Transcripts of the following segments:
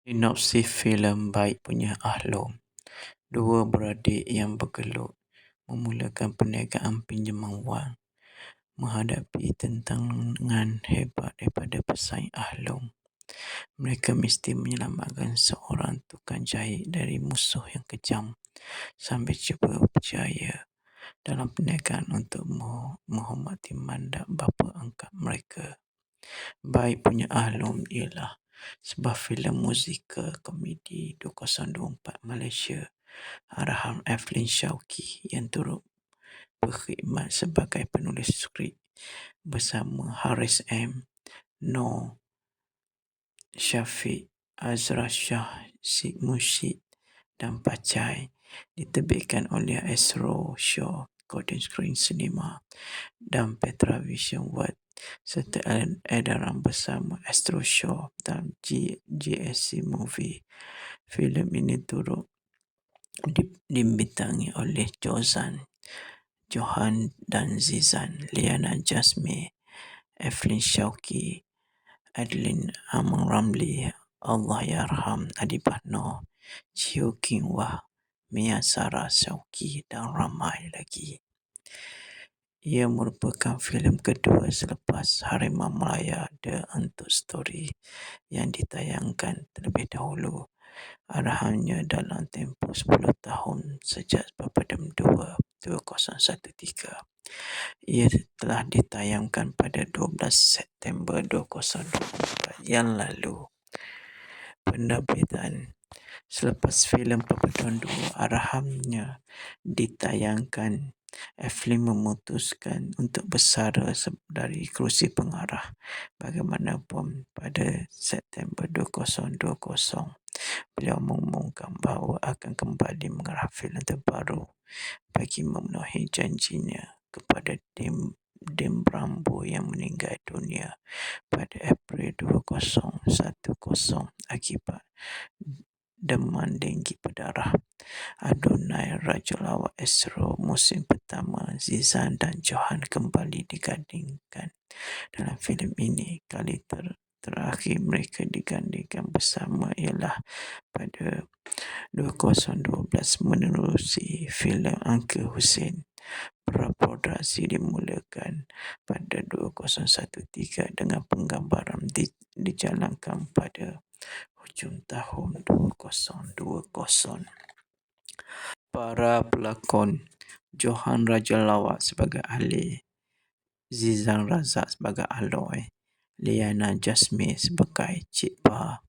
Sinopsis filem Baik Punya Ahlong. Dua beradik yang bergelut memulakan perniagaan pinjaman wang menghadapi tantangan hebat daripada pesaing Ahlong. Mereka mesti menyelamatkan seorang tukang jahit dari musuh yang kejam sambil cuba berjaya dalam perniagaan untuk menghormati mandat bapa angkat mereka. Baik Punya Ahlong ialah sebuah filem musikal komedi 2024 Malaysia arahan Eflin Shawki yang turut berkhidmat sebagai penulis skrip bersama Haris M, Noor, Syafiq, Azra Shah, Sid Musyid dan Pacai. Diterbitkan oleh Astro Show, Golden Screen Cinema dan Petra Vision World serta edaran bersama Astro Show dan GSC Movie. Filem ini turut dibintangi oleh Johan dan Zizan, Liana Jasmine, Eflin Shawki, Adeline Amang Ramli, Allahyarham Adibah Noor, Chiu King Wah, Mia Sarah Shawki dan ramai lagi. Ia merupakan filem kedua selepas Harimau Malaya The Untold Story yang ditayangkan terlebih dahulu. Arahannya dalam tempoh 10 tahun sejak Papadam 2 2013. Ia telah ditayangkan pada 12 September 2024 yang lalu. Penerbitan. Selepas filem Papadam 2 arahannya ditayangkan, Eflin memutuskan untuk bersara dari kerusi pengarah. Bagaimanapun, pada September 2020, beliau mengumumkan bahawa akan kembali mengarah filem terbaru bagi memenuhi janjinya kepada Dem Rambo yang meninggal dunia pada April 2010 akibat demam denggi berdarah. Adonai Raja Lawak Astro musim pertama, Zizan dan Johan kembali digandingkan dalam filem ini. Kali terakhir mereka digandingkan bersama ialah pada 2012 menerusi filem Uncle Hussein. Praproduksi dimulakan pada 2013 dengan penggambaran dijalankan pada hujung tahun 2020. Para pelakon: Johan Raja Lawak sebagai Ali, Zizan Razak sebagai Aloy, Liana Jasmine sebagai Cik Ba,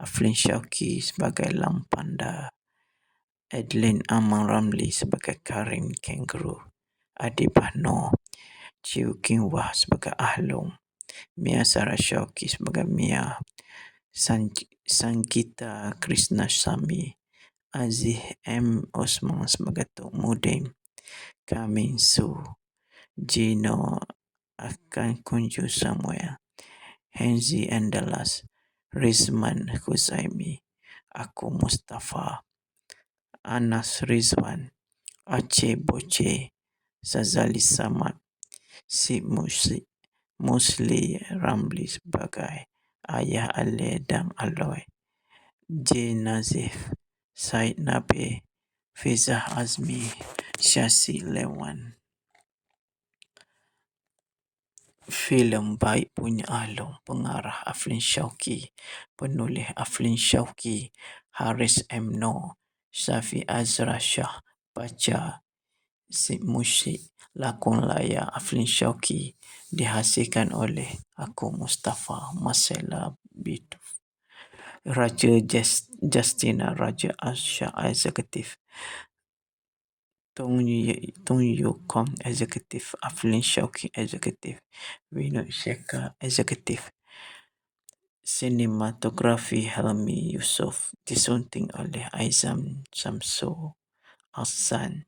Eflin Shawki sebagai Lang Panda, Adeline Amang Ramli sebagai Karim Kangaroo, Adibah Noor, Chiu King Wah sebagai Ahlong, Mia Sarah Shawki sebagai Mia, Sangeeta Krishnasamy, Aziz M. Osman sebagai Tok Mudin, Kamin Su, Gino Akan Kunju Samuel, Henzi Andalas, Rizman Huzaimi, Aku Mustafa, Anas Rizwan, Aceh Boce, Sazali Samad, Sid Musli Ramli sebagai Ayah Ale dan Aloy, J. Nazif, Said Nabil, Fizah Azmi, Syasi Lewan. Filem Baik Punya Ahlong. Pengarah Eflin Shawki, penulis Eflin Shawki, Haris M. Noor, Syafiq Azra Shah, baca Sid Musyid, lakon layar Eflin Shawki, dihasilkan oleh Aku Mustafa, Marcella Bituf, Raja Justina Raja Asha Eksekutif, Tung Yukom Eksekutif, Eflin Shawki Eksekutif, Vinod Shekhar Eksekutif. Sinematografi Helmi Yusof, disunting oleh Aizam Samsul Ahsan,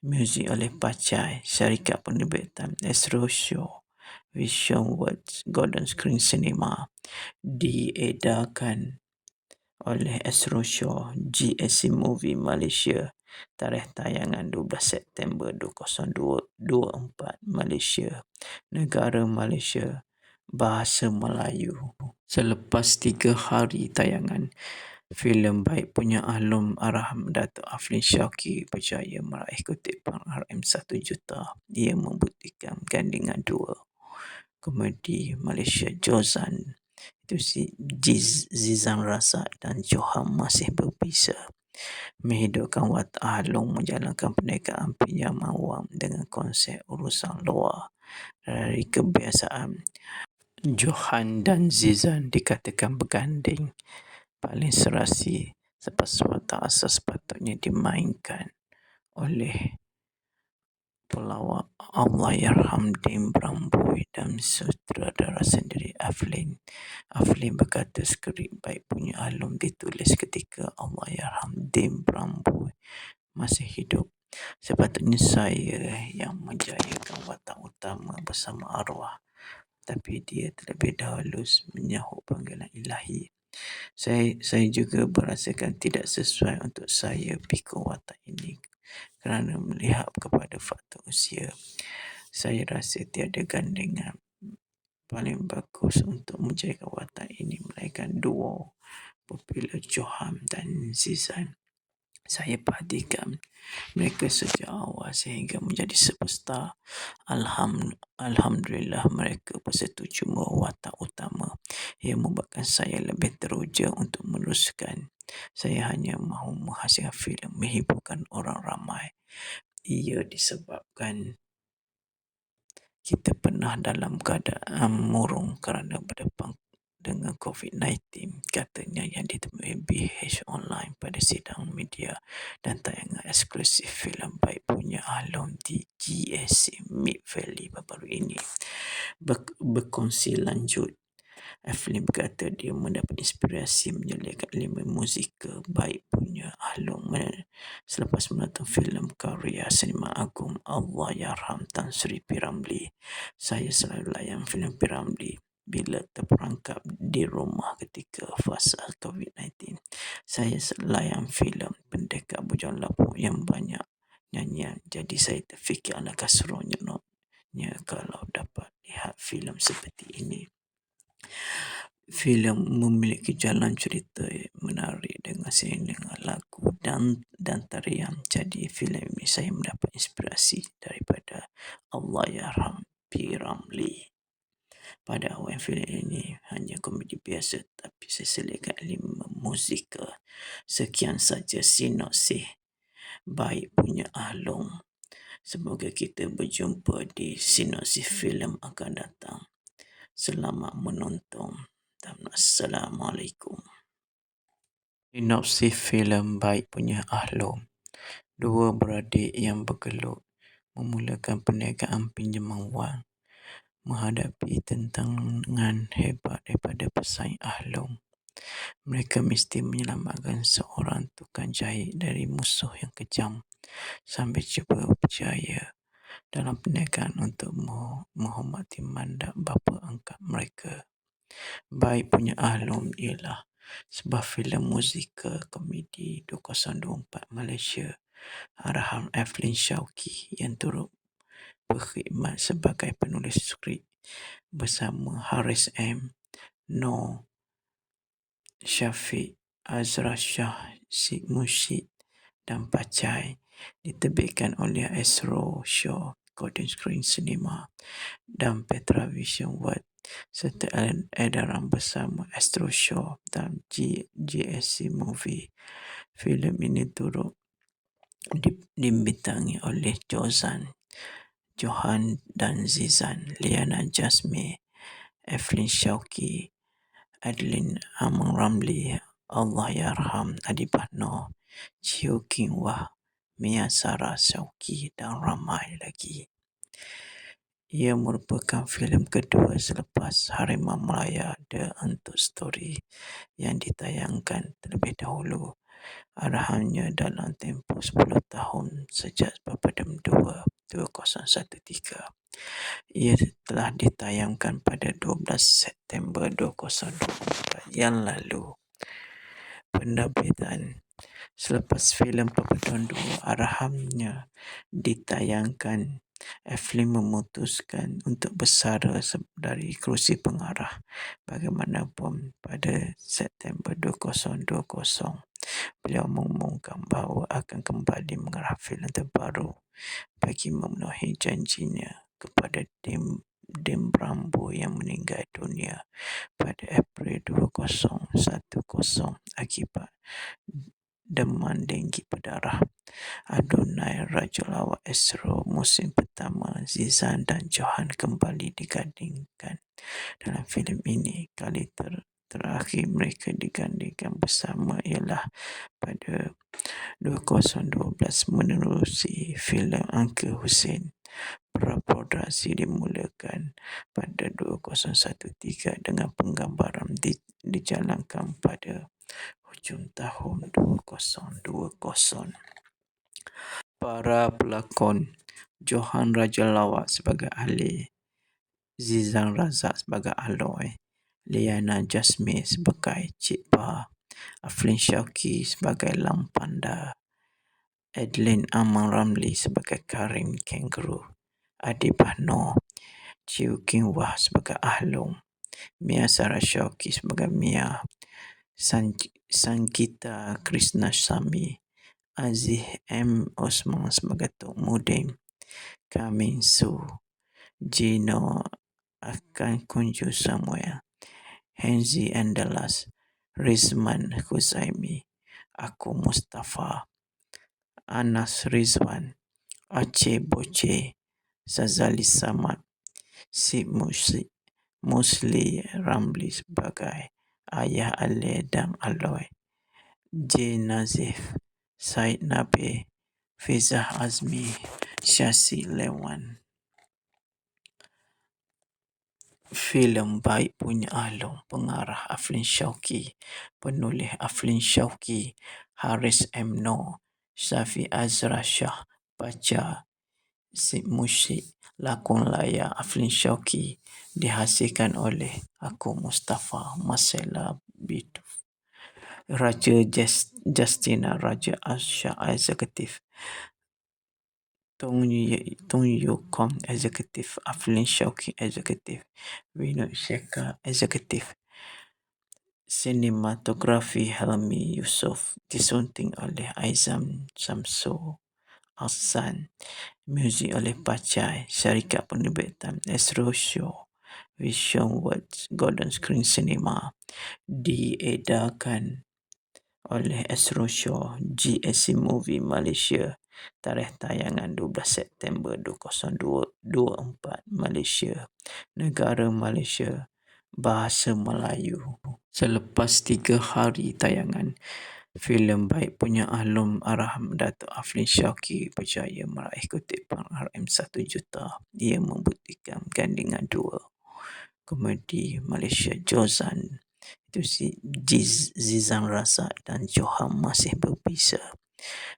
muzik oleh Pacai, syarikat penerbitan Astro Show, Vision Words, Golden Screen Cinema, diedarkan oleh Astro Show, GSC Movie Malaysia. Tarikh tayangan 12 September 2024 Malaysia. Negara Malaysia. Bahasa Melayu. Selepas 3 hari tayangan, Filem baik punya Ahlum Arham Datuk Aflin Shauki berjaya meraih kutipan RM1 juta. Ia membuktikan gandingan dua komedi Malaysia Jozan itu Zizan Razak dan Johan masih berbisa menghidupkan watak Ahlum menjalankan perniagaan pinjaman wang dengan konsep urusan luar dari kebiasaan. Johan dan Zizan dikatakan berganding paling serasi sebab watak asal sepatutnya dimainkan oleh pelawak Allahyarham Dim Bramboi dan sutradara sendiri Aflin. Aflin berkata skrip baik punya Ahlum ditulis ketika Allahyarham Dim Bramboi masih hidup. Sepatutnya saya yang menjayakan watak utama bersama arwah, tapi dia terlebih dahulu menyahut panggilan ilahi. Saya juga berasakan tidak sesuai untuk saya pikul watak ini kerana melihat kepada faktor usia. Saya rasa tiada gandingan paling bagus untuk menjaga watak ini melainkan duo popular Johan dan Zizan. Saya perhatikan mereka sejak awal sehingga menjadi superstar. Alhamdulillah mereka bersetuju watak utama yang membuatkan saya lebih teruja untuk meneruskan. Saya hanya mahu menghasilkan filem menghiburkan orang ramai. Ia disebabkan kita pernah dalam keadaan murung kerana berdepan dengan COVID-19, katanya yang ditemui BH Online pada sidang media dan tayangan eksklusif filem baik punya Ahlum di GSC Mid Valley baru-baru ini. Berkongsi lanjut, Aflin berkata dia mendapat inspirasi menyelitkan elemen musikal baik punya Ahlum selepas menonton filem karya sinema agung Allahyarham Tan Sri P. Ramlee. Saya selalu layan filem P. Ramlee bila terperangkap di rumah ketika fasa COVID-19. Saya layan filem Pendekar Bujang Lapuk yang banyak nyanyian, jadi saya terfikir alangkah seronoknya kalau dapat lihat filem seperti ini. Filem memiliki jalan cerita menarik dengan dengan lagu dan tarian. Jadi filem ini saya mendapat inspirasi daripada Allahyarham P. Ramlee. Pada awal filem ini hanya komedi biasa, tapi saya selitkan elemen musikal. Sekian saja sinopsis baik punya Ahlum. Semoga kita berjumpa di sinopsis filem akan datang. Selamat menonton dan Assalamualaikum. Sinopsis filem baik punya Ahlum. Dua beradik yang bergelut memulakan perniagaan pinjaman wang menghadapi tantangan hebat daripada pesaing Ahlum. Mereka mesti menyelamatkan seorang tukang jahit dari musuh yang kejam sambil cuba berjaya dalam perniagaan untuk menghormati mandat bapa angkat mereka. Baik punya Ahlum ialah sebuah filem musikal komedi 2024 Malaysia arahan Aflin Shauki yang turut berkhidmat sebagai penulis skrip bersama Haris M, Noor Syafiq, Azra Shah Mursyid dan Pacai. Diterbitkan oleh Astro Show, Golden Screen Cinema dan Petra Vision World serta edaran bersama Astro Show dan GSC Movie. Filem ini turut dibintangi oleh Johan dan Zizan, Liana Jasmine, Aflin Shauki, Adeline Amang Ramlee, Allahyarham Adibah Noor, Chiu King Wah, Mia Sarah Shauki dan ramai lagi. Ia merupakan filem kedua selepas Harimau Melaya The Untold Story yang ditayangkan terlebih dahulu. Arahannya dalam tempoh 10 tahun sejak Papadam 2 2013. Ia telah ditayangkan pada 12 September 2024 yang lalu. Penerbitan Selepas filem Papadon 2 arahannya ditayangkan, Eflin memutuskan untuk bersara dari kerusi pengarah. Bagaimanapun, pada September 2020, beliau mengumumkan bahawa akan kembali mengarah filem terbaru bagi memenuhi janjinya kepada Dame Brambo yang meninggal dunia pada April 2010 akibat demam denggi berdarah. Adonai, Raja Lawak Astro musim pertama, Zizan dan Johan kembali digandingkan dalam filem ini. Kali terakhir mereka digandingkan bersama ialah pada 2012 menerusi filem Uncle Hussein. Praproduksi dimulakan pada 2013 dengan penggambaran dijalankan pada hujung tahun 2020. Para pelakon: Johan Raja Lawak sebagai Ali, Zizan Razak sebagai Aloy, Liana Jasmine sebagai Cik Pa, Aflin Shauki sebagai Lam Panda, Adeline Amang Ramli sebagai Karim Kangaroo, Adi Bahno, Chiu King Wah sebagai Ahlong, Mia Sarah Shauki sebagai Mia, Sangeeta Krishnasamy, Aziz M. Osman sebagai Tok Mudin, Kamin Su, Gino Akan Kunju Samuel, Henzi Andalas, Rizman Huzaimi, Aku Mustafa, Anas Rizwan, Aceh Boce, Sazali Samad, Si Musli Ramli sebagai Ayah Ale dan Aloy, J. Nazif, Said Nabi, Fizah Azmi, Syasi Lewan. Filem Baik Punya Ahlong, pengarah Aflin Shauki, penulis Aflin Shauki, Haris M. Noor, Syafi Azra Shah, baca Sid Musyid, lakon layar Aflin Shauki, dihasilkan oleh Aku Mustafa, Marcella Bituf, Raja Justina Raja Asha Executive, Tung Yu Kom Executive, Aflin Shauki Executive, Vinod Shekhar Executive. Sinematografi Helmi Yusof, disunting oleh Aizam Samsul Ahsan, muzik oleh Pacai, syarikat penerbitan Astro Show, Vision Words, Golden Screen Cinema, diedarkan oleh Astro Show, GSC Movie Malaysia, tarikh tayangan 12 September 2024, Malaysia, negara Malaysia, bahasa Melayu. Selepas 3 hari tayangan, filem Baik Punya Ahlong arahan Datuk Aflin Shauki berjaya meraih kutipan RM1 juta. Ia membuktikan gandingan dua komedi Malaysia Jozan itu Zizan Razak dan Johan masih berbisa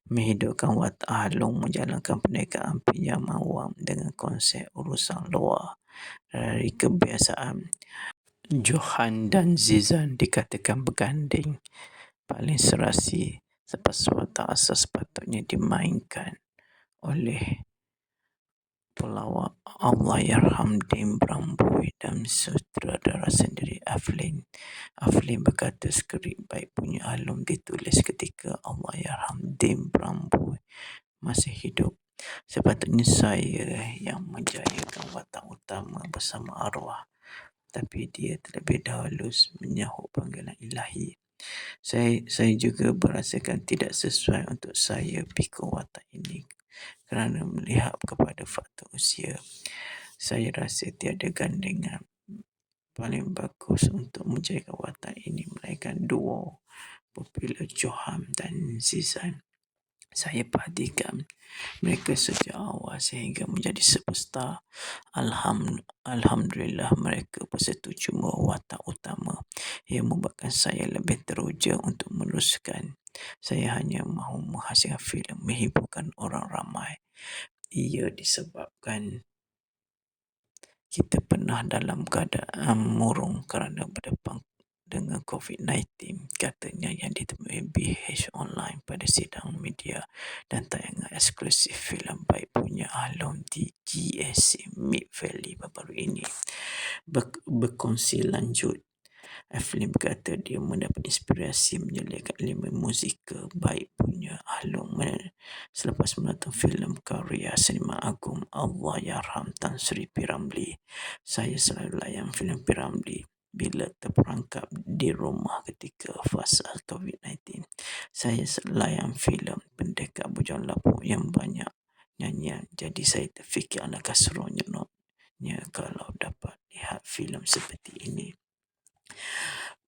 menghidupkan watak Ahlong menjalankan perniagaan pinjaman wang dengan konsep urusan luar dari kebiasaan. Johan dan Zizan dikatakan berganding paling serasi selepas watak asas sepatutnya dimainkan oleh pelawak Allahyarham Dame Bramboy dan sutradara sendiri Aflin. Aflin berkata skrip Baik Punya Ahlong ditulis ketika Allahyarham Dame Bramboy masih hidup. Sepatutnya saya yang menjayakan watak utama bersama arwah, tapi dia terlebih dahulu menyahut panggilan ilahi. Saya juga berasakan tidak sesuai untuk saya pikul watak ini kerana melihat kepada faktor usia. Saya rasa tiada gandingan paling bagus untuk menjaga watak ini melainkan duo popular Johan dan Zizan. Saya perhatikan mereka sejak awal sehingga menjadi superstar. Alhamdulillah mereka bersetuju watak utama yang membuatkan saya lebih teruja untuk meneruskan. Saya hanya mahu menghasilkan filem menghiburkan orang ramai. Ia disebabkan kita pernah dalam keadaan murung kerana berdepan dengan COVID-19, katanya yang ditemui BH Online pada sidang media dan tayangan eksklusif filem Baik Punya Ahlong di GSC Mid Valley baru-baru ini. Berkongsi lanjut, Eflim kata dia mendapat inspirasi menyelihkan elemen musikal Baik Punya Ahlong selepas menonton filem karya sinema agung Allahyarham Tan Sri P. Ramlee. Saya selalu layan filem P. Ramlee bila terperangkap di rumah ketika fasa COVID-19. Saya layan filem Pendekar Bujang Lapuk yang banyak nyanyian, jadi saya terfikir alangkah seronoknya kalau dapat lihat filem seperti ini.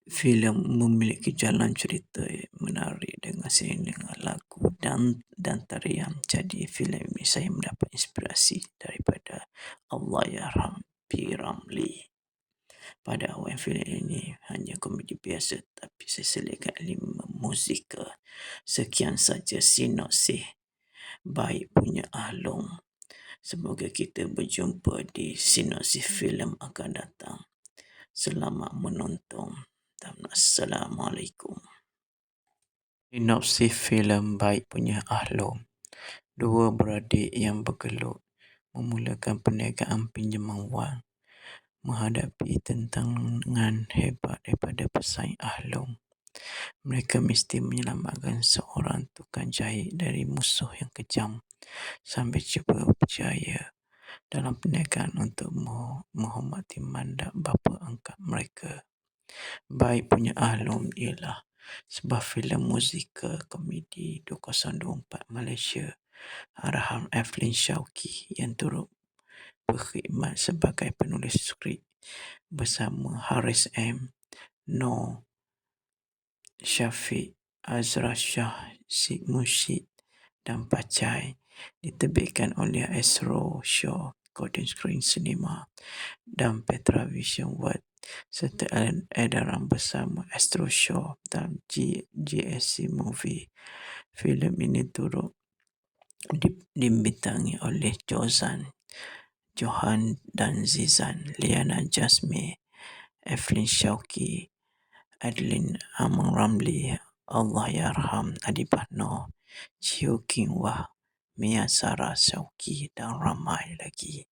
Filem memiliki jalan cerita menarik dengan dengan lagu dan tarian. Jadi filem ini saya mendapat inspirasi daripada Allahyarham P. Ramlee. Pada awal filem ini hanya komedi biasa, tapi saya selitkan elemen musikal. Sekian saja sinopsis Baik Punya Ahlong. Semoga kita berjumpa di sinopsis filem akan datang. Selamat menonton dan Assalamualaikum. Sinopsis filem Baik Punya Ahlong. Dua beradik yang bergelut memulakan perniagaan pinjaman wang menghadapi tantangan hebat daripada pesaing Ahlong. Mereka mesti menyelamatkan seorang tukang jahit dari musuh yang kejam sambil cuba berjaya dalam perniagaan untuk menghormati mandat bapa angkat mereka. Baik Punya Ahlong ialah sebuah filem musikal komedi 2024 Malaysia arahan Eflin Shauki yang turut berkhidmat sebagai penulis skrip bersama Haris M, Noor Syafiq, Azra Shah, Sid Mushid dan Pacai. Diterbitkan oleh Astro Show, Golden Screen Cinema dan Petra Vision World serta edaran bersama Astro Show dan GSC Movie. Filem ini turut dibintangi oleh Johan dan Zizan, Liana Jasmine, Eflin Shauki, Adeline Amang Ramlee, Allahyarham Adibah Noor, Chew King Wah, Mia Sarah Shauki dan ramai lagi.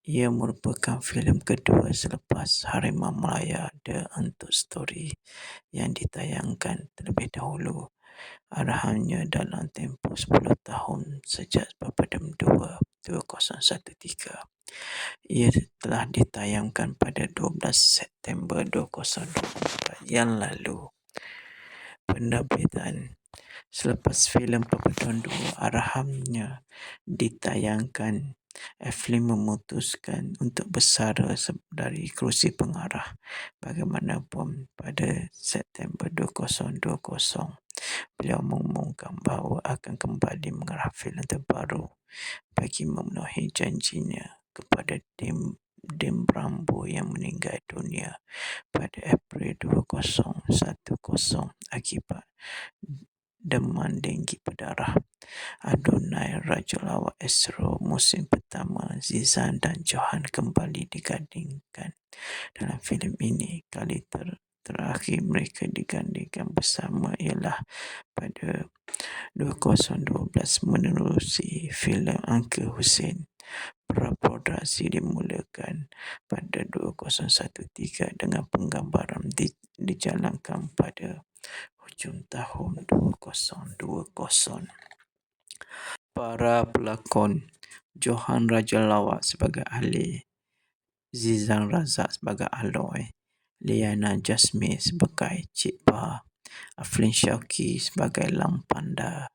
Ia merupakan filem kedua selepas Harimau Malaya The Untold Story yang ditayangkan terlebih dahulu. Arahannya dalam tempoh 10 tahun sejak Papadam 2 2013. Ia telah ditayangkan pada 12 September 2024 yang lalu. Penerbitan. Selepas filem Papadam 2 arahannya ditayangkan, Eflim memutuskan untuk bersara dari kerusi pengarah. Bagaimanapun, pada September 2020, beliau mengumumkan bahawa akan kembali mengarah filem terbaru bagi memenuhi janjinya kepada Dem Brambo yang meninggal dunia pada April 2010 akibat demam denggi berdarah. Adonai Raja Lawak Astro musim pertama, Zizan dan Johan kembali digandingkan dalam filem ini. Kali terakhir mereka digandingkan bersama ialah pada 2012 menerusi filem Uncle Hussein. Praproduksi dimulakan pada 2013 dengan penggambaran dijalankan pada hujung tahun 2020. Para pelakon: Johan Raja Lawak sebagai Ali, Zizan Razak sebagai Aloy, Liana Jasmine sebagai Cik Ba, Aflin Shauki sebagai Lang Panda,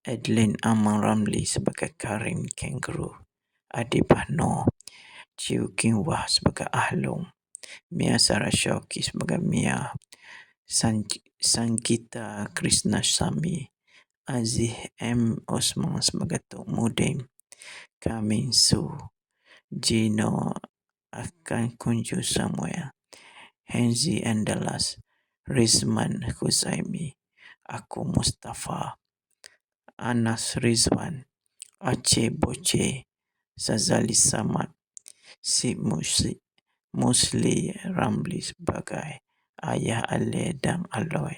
Adeline Amang Ramlee sebagai Karim Kangaroo, Adibah Noor, Chew King Wah sebagai Ahlong, Mia Sarah Shauki sebagai Mia, Sanggita Krishnasamy, Aziz M. Osman sebagai Tok Mudin, Kamin Su, Gino Akan Kunju Samuel, Henzi Andalas, Rizman Huzaimi, Aku Mustafa, Anas Rizwan, Aceh Boce, Sazali Samad, Sid Mushid, Musli Ramli sebagai Ayah Ale dan Aloy,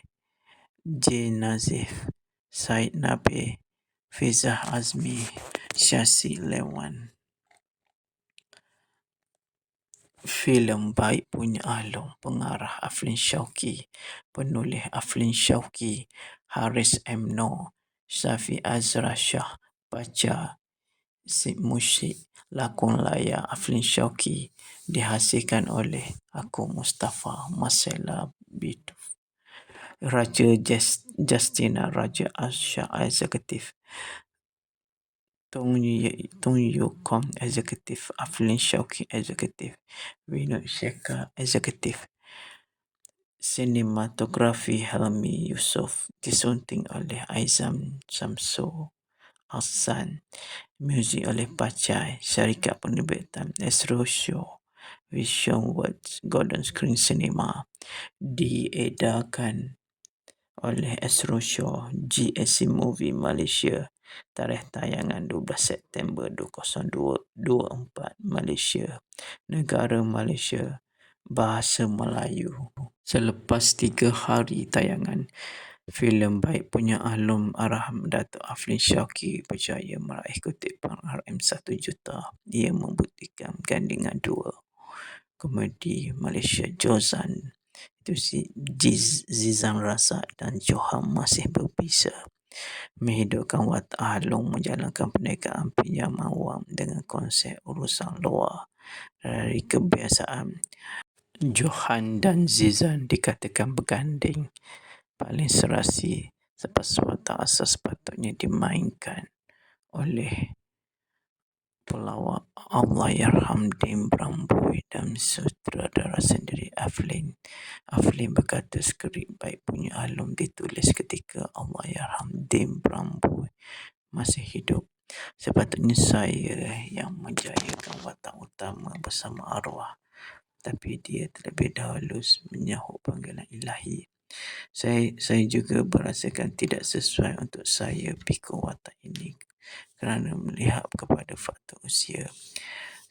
J. Nazif, Said Nabil, Fizah Azmi, Syasi Lewan. Filem Baik Punya Ahlong, pengarah Aflin Shauki, penulis Aflin Shauki, Haris M. Noor, Syafi Azra Shah, baca si musyik, lakon layar Aflin Shauki, dihasilkan oleh aku Mustafa Masela Bituf, Raja Justina Raja Asha Eksekutif, Tung Yukom Eksekutif, Aflin Shauki Eksekutif, Vinod Shekhar Eksekutif. Sinematografi Helmi Yusof, disunting oleh Aizam Samsul Ahsan, muzik oleh Pacai, syarikat penerbitan Astro Show, Vision Words, Golden Screen Cinema, diedarkan oleh Astro Show, GSC Movie Malaysia, tarikh tayangan 12 September 2024, Malaysia, negara Malaysia, bahasa Melayu. Selepas 3 hari tayangan, filem Baik Punya Ahlong arahan Datuk Aflin Shauki berjaya meraih kutipan RM1 juta. Ia membuktikan gandingan dua komedi Malaysia Jozan itu Zizan Razak dan Johan masih berbisa menghidupkan watak Ahlong menjalankan perniagaan pinjaman wang dengan konsep urusan luar dari kebiasaan. Johan dan Zizan dikatakan berganding paling serasi sebab watak asas sepatutnya dimainkan oleh pelawak Allahyarham Dim Bramboi dan sutradara sendiri Aflin. Aflin berkata skrip Baik Punya Ahlong ditulis ketika Allahyarham Dim Bramboi masih hidup. Sepatutnya saya yang menjayakan watak utama bersama arwah, tapi dia terlebih dahulu menyahut panggilan ilahi. Saya juga merasakan tidak sesuai untuk saya pikul watak ini kerana melihat kepada faktor usia.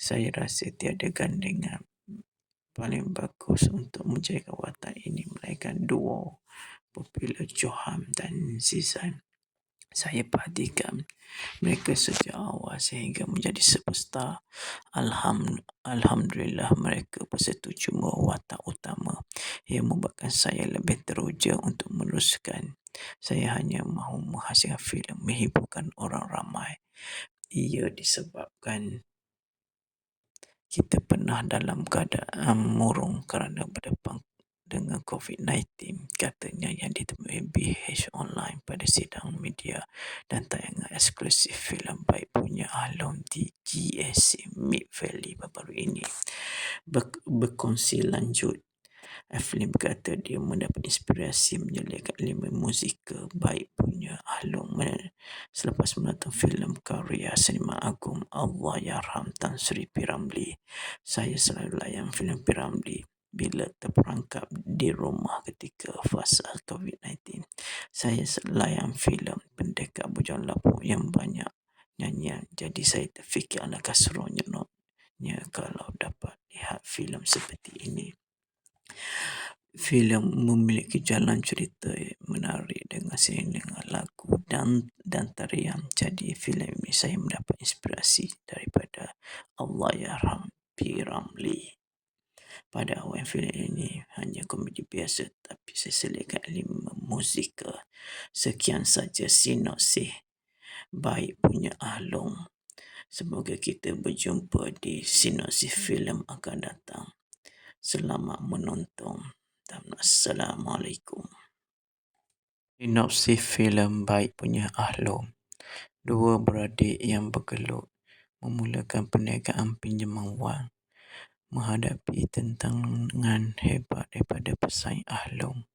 Saya rasa tiada gandingan paling bagus untuk menjaga watak ini melainkan duo popular Johan dan Zizan. Saya perhatikan mereka sejak awal sehingga menjadi superstar. Alhamdulillah mereka bersetuju watak utama yang membuatkan saya lebih teruja untuk meneruskan. Saya hanya mahu menghasilkan filem menghiburkan orang ramai. Ia disebabkan kita pernah dalam keadaan murung kerana berdepan dengan COVID-19, katanya yang ditemui BH Online pada sidang media dan tayangan eksklusif filem Baik Punya Ahlong di GSC Mid Valley baru-baru ini. Berkongsi lanjut, Aflin berkata dia mendapat inspirasi menjalankan elemen musikal Baik Punya Ahlong selepas menonton filem karya sinema agung Allahyarham Tan Sri P. Ramlee. Saya selalu layan filem P. Ramlee bila terperangkap di rumah ketika fasa COVID-19. Saya layan filem Pendekar Bujang Lapuk yang banyak nyanyian, jadi saya terfikir alangkah seronoknya kalau dapat lihat filem seperti ini. Filem memiliki jalan cerita menarik dengan dengan lagu dan tarian. Jadi filem ini saya mendapat inspirasi daripada Allahyarham P. Ramlee. Pada awal filem ini hanya komedi biasa, tapi saya selitkan elemen musikal. Sekian saja sinopsis Baik Punya Ahlong. Semoga kita berjumpa di sinopsis filem akan datang. Selamat menonton dan Assalamualaikum. Sinopsis filem Baik Punya Ahlong. Dua beradik yang bergelut memulakan perniagaan pinjaman wang menghadapi tantangan hebat daripada pesaing Ahlong.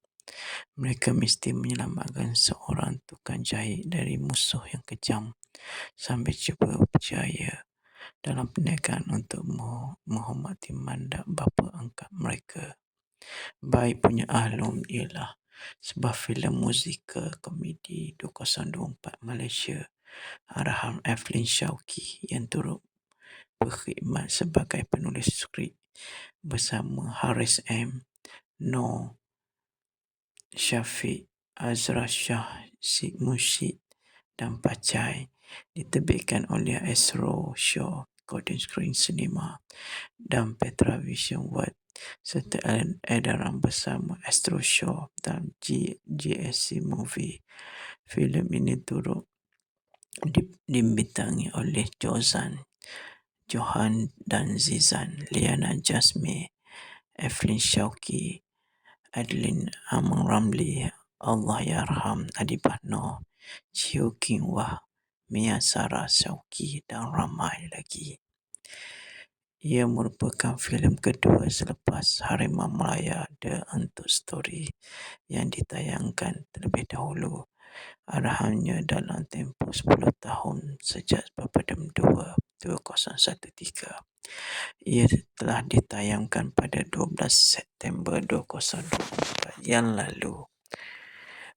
Mereka mesti menyelamatkan seorang tukang jahit dari musuh yang kejam sambil cuba berjaya dalam perniagaan untuk menghormati mandat bapa angkat mereka. Baik Punya Ahlong ialah sebuah filem musikal komedi 2024 Malaysia arahan Aflin Shauki yang turut berkhidmat sebagai penulis skrip. bersama Haris M. Noor, Syafiq, Azra Shah, Mushid dan Pacai. Diterbitkan oleh Astro Show, Golden Screen Cinema dan Petra Vision World serta edaran bersama Astro Show dan GSC Movie. Filem ini turut dibintangi oleh Johan dan Zizan, Liana Jasmine, Evelyn Shauki, Adeline Amang Ramli, Allahyarham Adibah Noor, Chiu King Wah, Mia Sarah Shauki dan ramai lagi. Ia merupakan filem kedua selepas Harimau Malaya The Untold Story yang ditayangkan terlebih dahulu. Arahannya dalam tempoh 10 tahun sejak Papadum 2 2013. Ia telah ditayangkan pada 12 September 2024 yang lalu.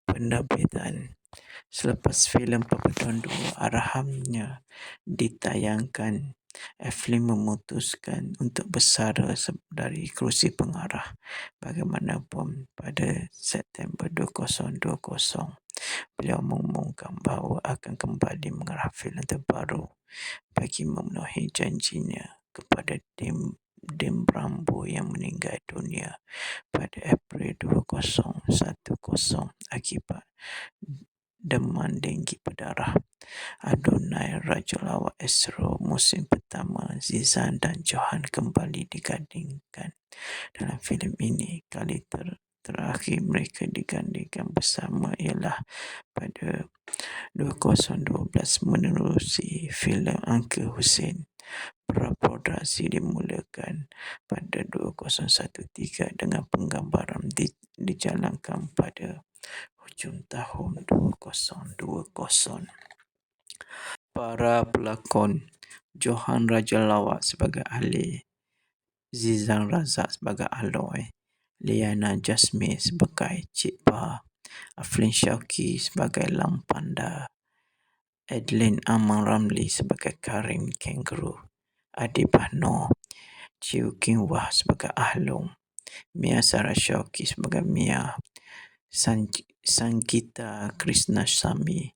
Penerbitan. Selepas filem Papadum 2 arahannya ditayangkan, Evelyn memutuskan untuk bersara dari kerusi pengarah. Bagaimanapun, pada September 2020, beliau mengumumkan bahawa akan kembali mengarah filem terbaru bagi memenuhi janjinya kepada Dem Rambo yang meninggal dunia pada April 2010 akibat demam denggi berdarah. Adonai Raja Lawak Astro musim pertama, Zizan dan Johan kembali digandingkan dalam filem ini. Kali terakhir mereka digandingkan bersama ialah pada 2012 menerusi filem Uncle Hussein. Praproduksi dimulakan pada 2013 dengan penggambaran dijalankan pada hujung tahun 2020. Para pelakon: Johan Raja Lawak sebagai Ali, Zizan Razak sebagai Aloy, Liana Jasmine sebagai Cik Ba, Aflin Shauki sebagai Lam Panda, Adeline Amang Ramli sebagai Karim Kangaroo, Adibah Noor, Chiu King Wah sebagai Ahlong, Mia Sarah Shauki sebagai Mia, Sangeeta Krishnasamy,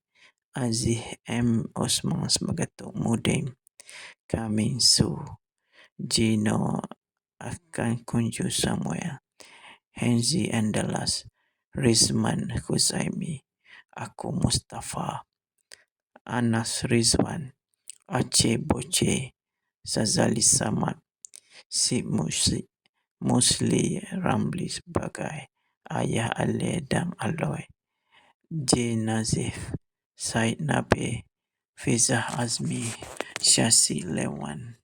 Aziz M. Osman sebagai Tok Mudin, Kamin Su, Gino Akan Kunju Samuel, Henzi Andalas, Rizman Huzaimi, Aku Mustafa, Anas Rizwan, Aceh Boce, Sazali Samad, Si Musli Ramli sebagai Ayah Ale dan Aloy, J. Nazif, Said Nabil, Fizah Azmi, Syasi Lewan.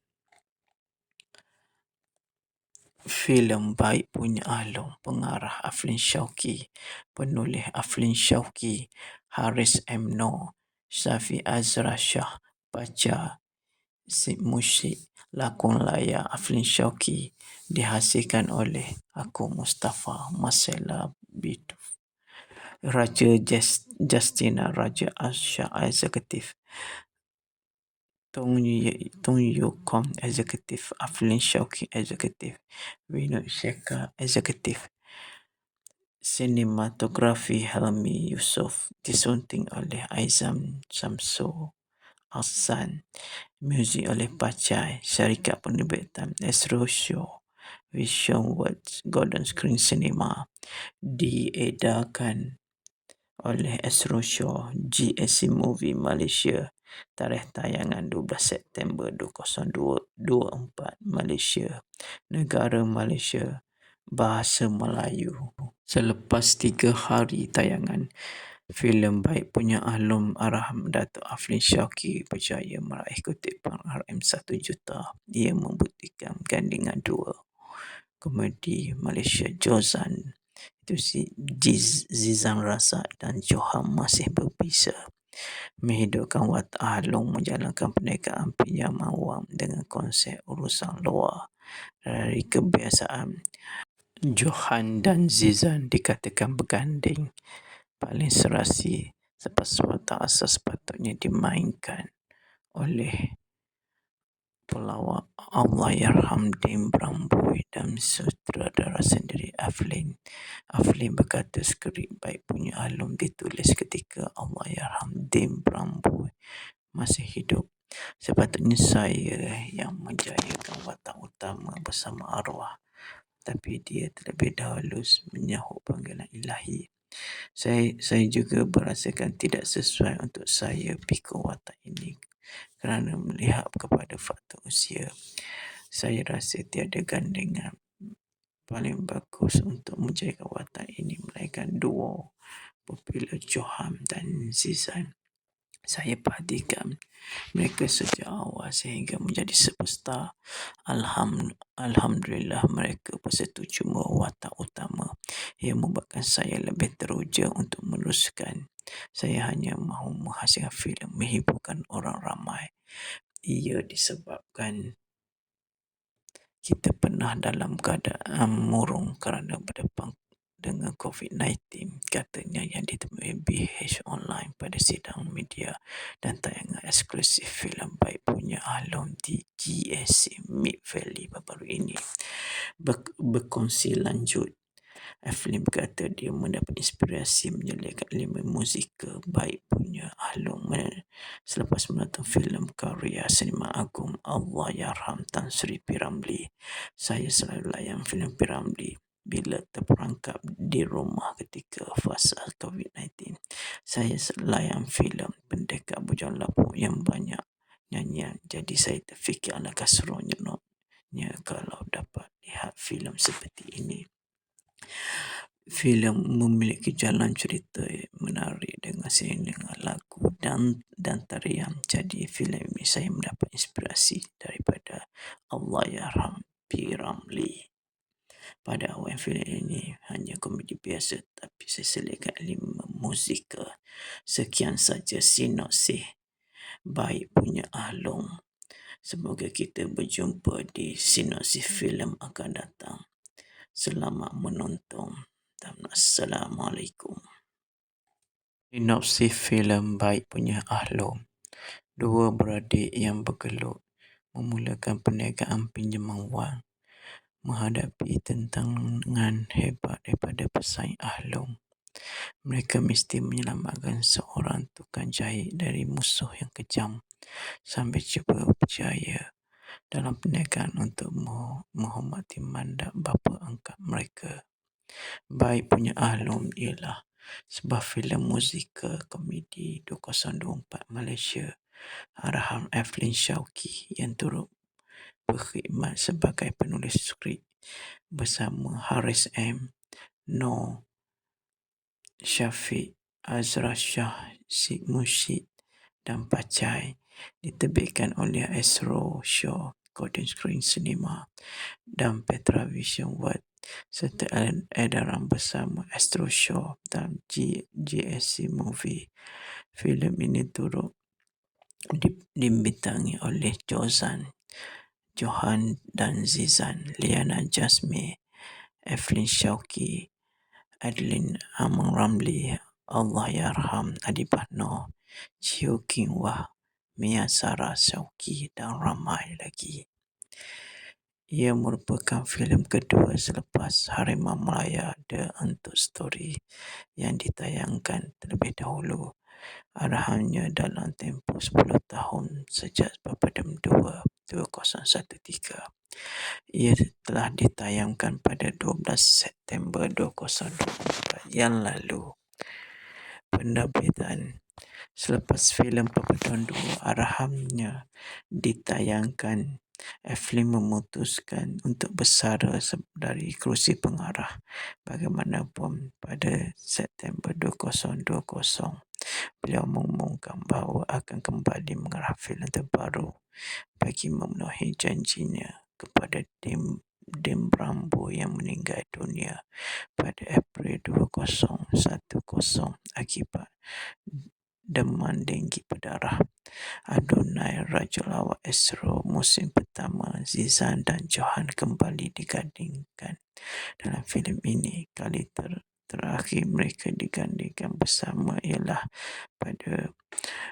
Filem Baik Punya Ahlong, pengarah Aflin Shauki, penulis Aflin Shauki, Haris M. Noor, Syafiq Azra Shah, baca Musyid, lakon layar Aflin Shauki, dihasilkan oleh Aku Mustafa, Marcella Bituf, Raja Justina Raja Asha Executive, Tung Yukom Executive, Aflin Shauki Executive, Vinod Shekhar Executive. Sinematografi Helmi Yusof, disunting oleh Aizam Samsul Ahsan, muzik oleh Pacai, syarikat penerbitan Astro Show, Vision Words, Golden Screen Cinema, diedarkan oleh Astro Show, GSC Movie Malaysia, tarikh tayangan 12 September 2024, Malaysia, negara Malaysia, bahasa Melayu. Selepas 3 hari tayangan, filem Baik Punya Ahlong arahan Datuk Aflin Shauki berjaya meraih kutipan RM1 juta. Ia membuktikan gandingan dua komedi Malaysia Jozan itu Zizan Razak dan Johan masih berbisa menghidupkan watak Ahlong menjalankan perniagaan pinjaman wang dengan konsep urusan luar dari kebiasaan. Johan dan Zizan dikatakan berganding paling serasi sebab watak asal sepatutnya dimainkan oleh pelawak Allahyarham Dim Bramboi dan sutradara sendiri Aflin berkata skrip Baik Punya Ahlum ditulis ketika Allahyarham Dim Bramboi masih hidup. Sepatutnya saya yang menjayakan watak utama bersama arwah, tapi dia terlebih dahulu menyahut panggilan ilahi. Saya juga merasakan tidak sesuai untuk saya pikul watak ini kerana melihat kepada faktor usia. Saya rasa tiada gandengan paling bagus untuk menjaga watak ini melainkan duo popular Johan dan Zizan. Saya perhatikan mereka sejak awal sehingga menjadi superstar. Alhamdulillah mereka bersetuju watak utama yang membuatkan saya lebih teruja untuk meneruskan. Saya hanya mahu menghasilkan filem menghiburkan orang ramai. Ia disebabkan kita pernah dalam keadaan murung kerana berdepan dengan COVID-19, katanya yang ditemui BH Online pada sidang media dan tayangan eksklusif filem Baik Punya Ahlum di GSC Mid Valley baru-baru ini. Berkongsi lanjut, Evelyn berkata dia mendapat inspirasi menyelitkan elemen musikal Baik Punya Ahlum selepas menonton filem karya seniman agung Allahyarham Tan Sri P. Ramlee. Saya selalu layan filem P. Ramlee bila terperangkap di rumah ketika fasa COVID-19. Saya layan filem Pendekat Bujang Lapuk yang banyak nyanyian, jadi saya terfikir alangkah seronoknya kalau dapat lihat filem seperti ini. Filem memiliki jalan cerita menarik dengan dengan lagu dan tarian. Jadi filem ini saya mendapat inspirasi daripada Allahyarham P. Ramlee. Pada awal filem ini hanya komedi biasa, tapi saya selitkan elemen musikal. Sekian saja sinopsis Baik Punya Ahlum. Semoga kita berjumpa di sinopsis filem akan datang. Selamat menonton dan Assalamualaikum. Sinopsis filem Baik Punya Ahlum. Dua beradik yang bergelut memulakan perniagaan pinjaman wang menghadapi tantangan hebat daripada pesaing Ahlum. Mereka mesti menyelamatkan seorang tukang jahit dari musuh yang kejam sambil cuba berjaya dalam perniagaan untuk menghormati mandat bapa angkat mereka. Baik Punya Ahlum ialah sebuah filem musikal komedi 2024 Malaysia arahan Evelyn Shauki yang turut berkhidmat sebagai penulis skrip bersama Haris M, Noor Syafiq, Azra Shah, Sid Mushid dan Pacai. Diterbitkan oleh Astro Show, Golden Screen Cinema dan Petra Vision World serta edaran bersama Astro Show dan GSC Movie. Filem ini turut dibintangi oleh Johan dan Zizan, Liana Jasmine, Evelyn Shauki, Adeline Amang Ramlee, Allahyarham Adibah Noor, Chiu King Wah, Mia Sarah Shauki dan ramai lagi. Ia merupakan filem kedua selepas Harimau Malaya The Untold Story yang ditayangkan terlebih dahulu. Arahannya dalam tempoh 10 tahun sejak Papadum 2 2013. Ia telah ditayangkan pada 12 September 2024 yang lalu. Penerbitan. Selepas filem Papadum 2 arahannya ditayangkan, Evelyn memutuskan untuk bersara dari kerusi pengarah. Bagaimanapun, pada September 2020, beliau mengumumkan bahawa akan kembali mengarah filem terbaru bagi memenuhi janjinya kepada Dim Bramboi yang meninggal dunia pada April 2010 akibat demam denggi berdarah. Adonai Raja Lawak Astro musim pertama Zizan dan Johan kembali digandingkan dalam filem ini. Kali terakhir mereka digandingkan bersama ialah pada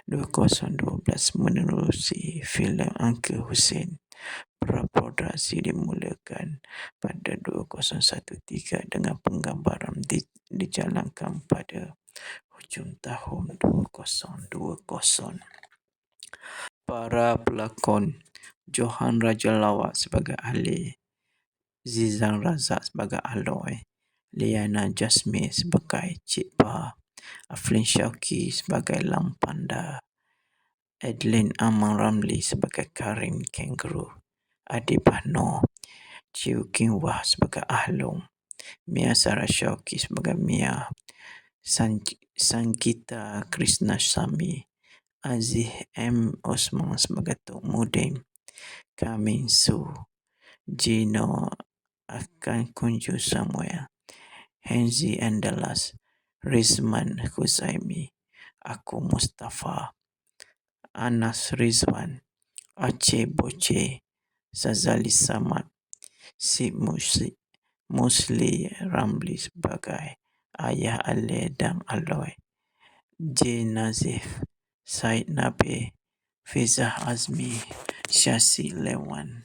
2012 menerusi filem Uncle Hussein. Praproduksi dimulakan pada 2013 dengan penggambaran dijalankan pada hujung tahun 2020. Para pelakon: Johan Raja Lawak sebagai Ali, Zizan Razak sebagai Aloy, Liana Jasmine sebagai Cik Ba, Aflin Shauki sebagai Lam Panda, Adeline Amang Ramli sebagai Karin Kangaroo, Adi Bahno, Chiu King Wah sebagai Ahlong, Mia Sarah Shauki sebagai Mia, Sanggita Krishnasamy, Aziz M. Osman sebagai Tok Mudin, Kamin Su, Gino akan Kunju Samuel, Henzi Andalas, Rizman Huzaimi, Aku Mustafa, Anas Rizwan, Aceh Boce, Sazali Samad, Si Musli Ramli sebagai Ayah Ale dan Aloy, J. Nazif, Said Nabil, Fizah Azmi, Syasi Lewan.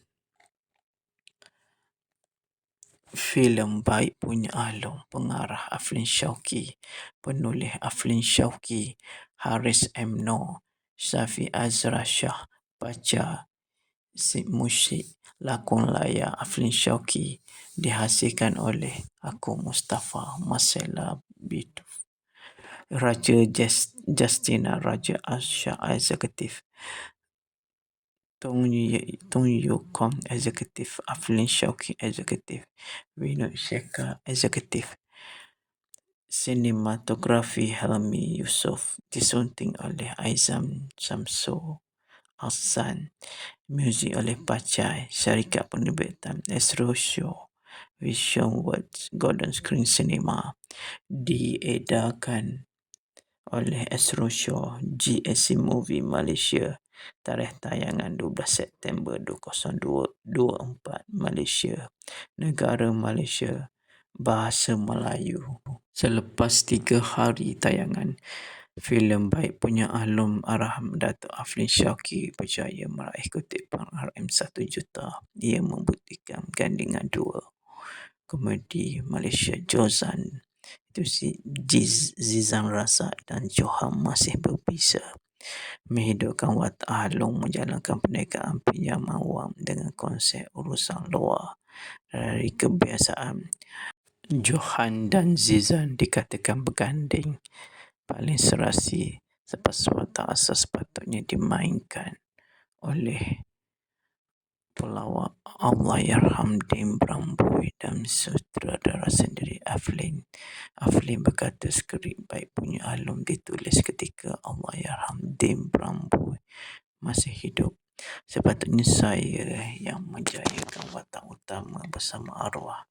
Filem Baik Punya Ahlong, pengarah Aflin Shauki, penulis Aflin Shauki, Haris M. Noor, Syafi Azra Shah, baca Si Musyik, lakon layar Aflin Shauki, dihasilkan oleh Aku Mustafa, Marcella Bituf, Raja Justina Raja Asha Eksekutif, Tung Yukom Eksekutif, Aflin Shauki Eksekutif, Vinod Shekhar Eksekutif. Sinematografi Helmi Yusof, disunting oleh Aizam Samsul Ahsan, muzik oleh Pacai, syarikat penerbitan Astro Show, Vision Words, Golden Screen Cinema, diedarkan oleh Astro Show, GSC Movie Malaysia, tarikh tayangan 12 September 2024, Malaysia, negara Malaysia, bahasa Melayu. Selepas 3 hari tayangan, filem Baik Punya Ahlong arahan Datuk Aflin Shauki berjaya meraih kutipan RM1 juta. Ia membuktikan gandingan dua komedi Malaysia Jozan itu Zizan Razak dan Johan masih berbisa menghidupkan watak Ahlong menjalankan perniagaan pinjaman wang dengan konsep urusan luar dari kebiasaan. Johan dan Zizan dikatakan berganding paling serasi selepas watak asas sepatutnya dimainkan oleh pelawak Allahyarham Dame Bramboy dan sutradara sendiri Aflin. Aflin berkata skrip Baik Punya Ahlong ditulis ketika Allahyarham Dame Bramboy masih hidup. Sepatutnya saya yang menjayakan watak utama bersama arwah,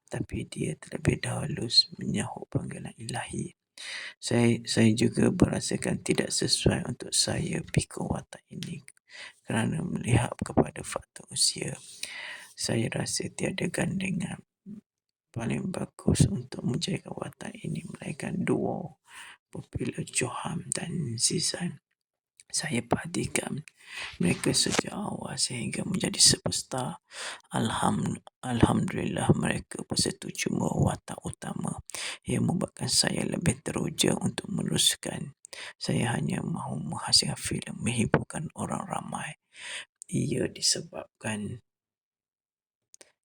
tapi dia terlebih dahulu menyahut panggilan ilahi. Saya juga berasakan tidak sesuai untuk saya pikul watak ini kerana melihat kepada faktor usia. Saya rasa tiada gandingan paling bagus untuk menjaga watak ini melainkan duo popular Johan dan Zizan. Saya perhatikan mereka sejak awal sehingga menjadi superstar. Alhamdulillah mereka bersetuju watak utama yang membuatkan saya lebih teruja untuk meneruskan. Saya hanya mahu menghasilkan filem menghiburkan orang ramai. Ia disebabkan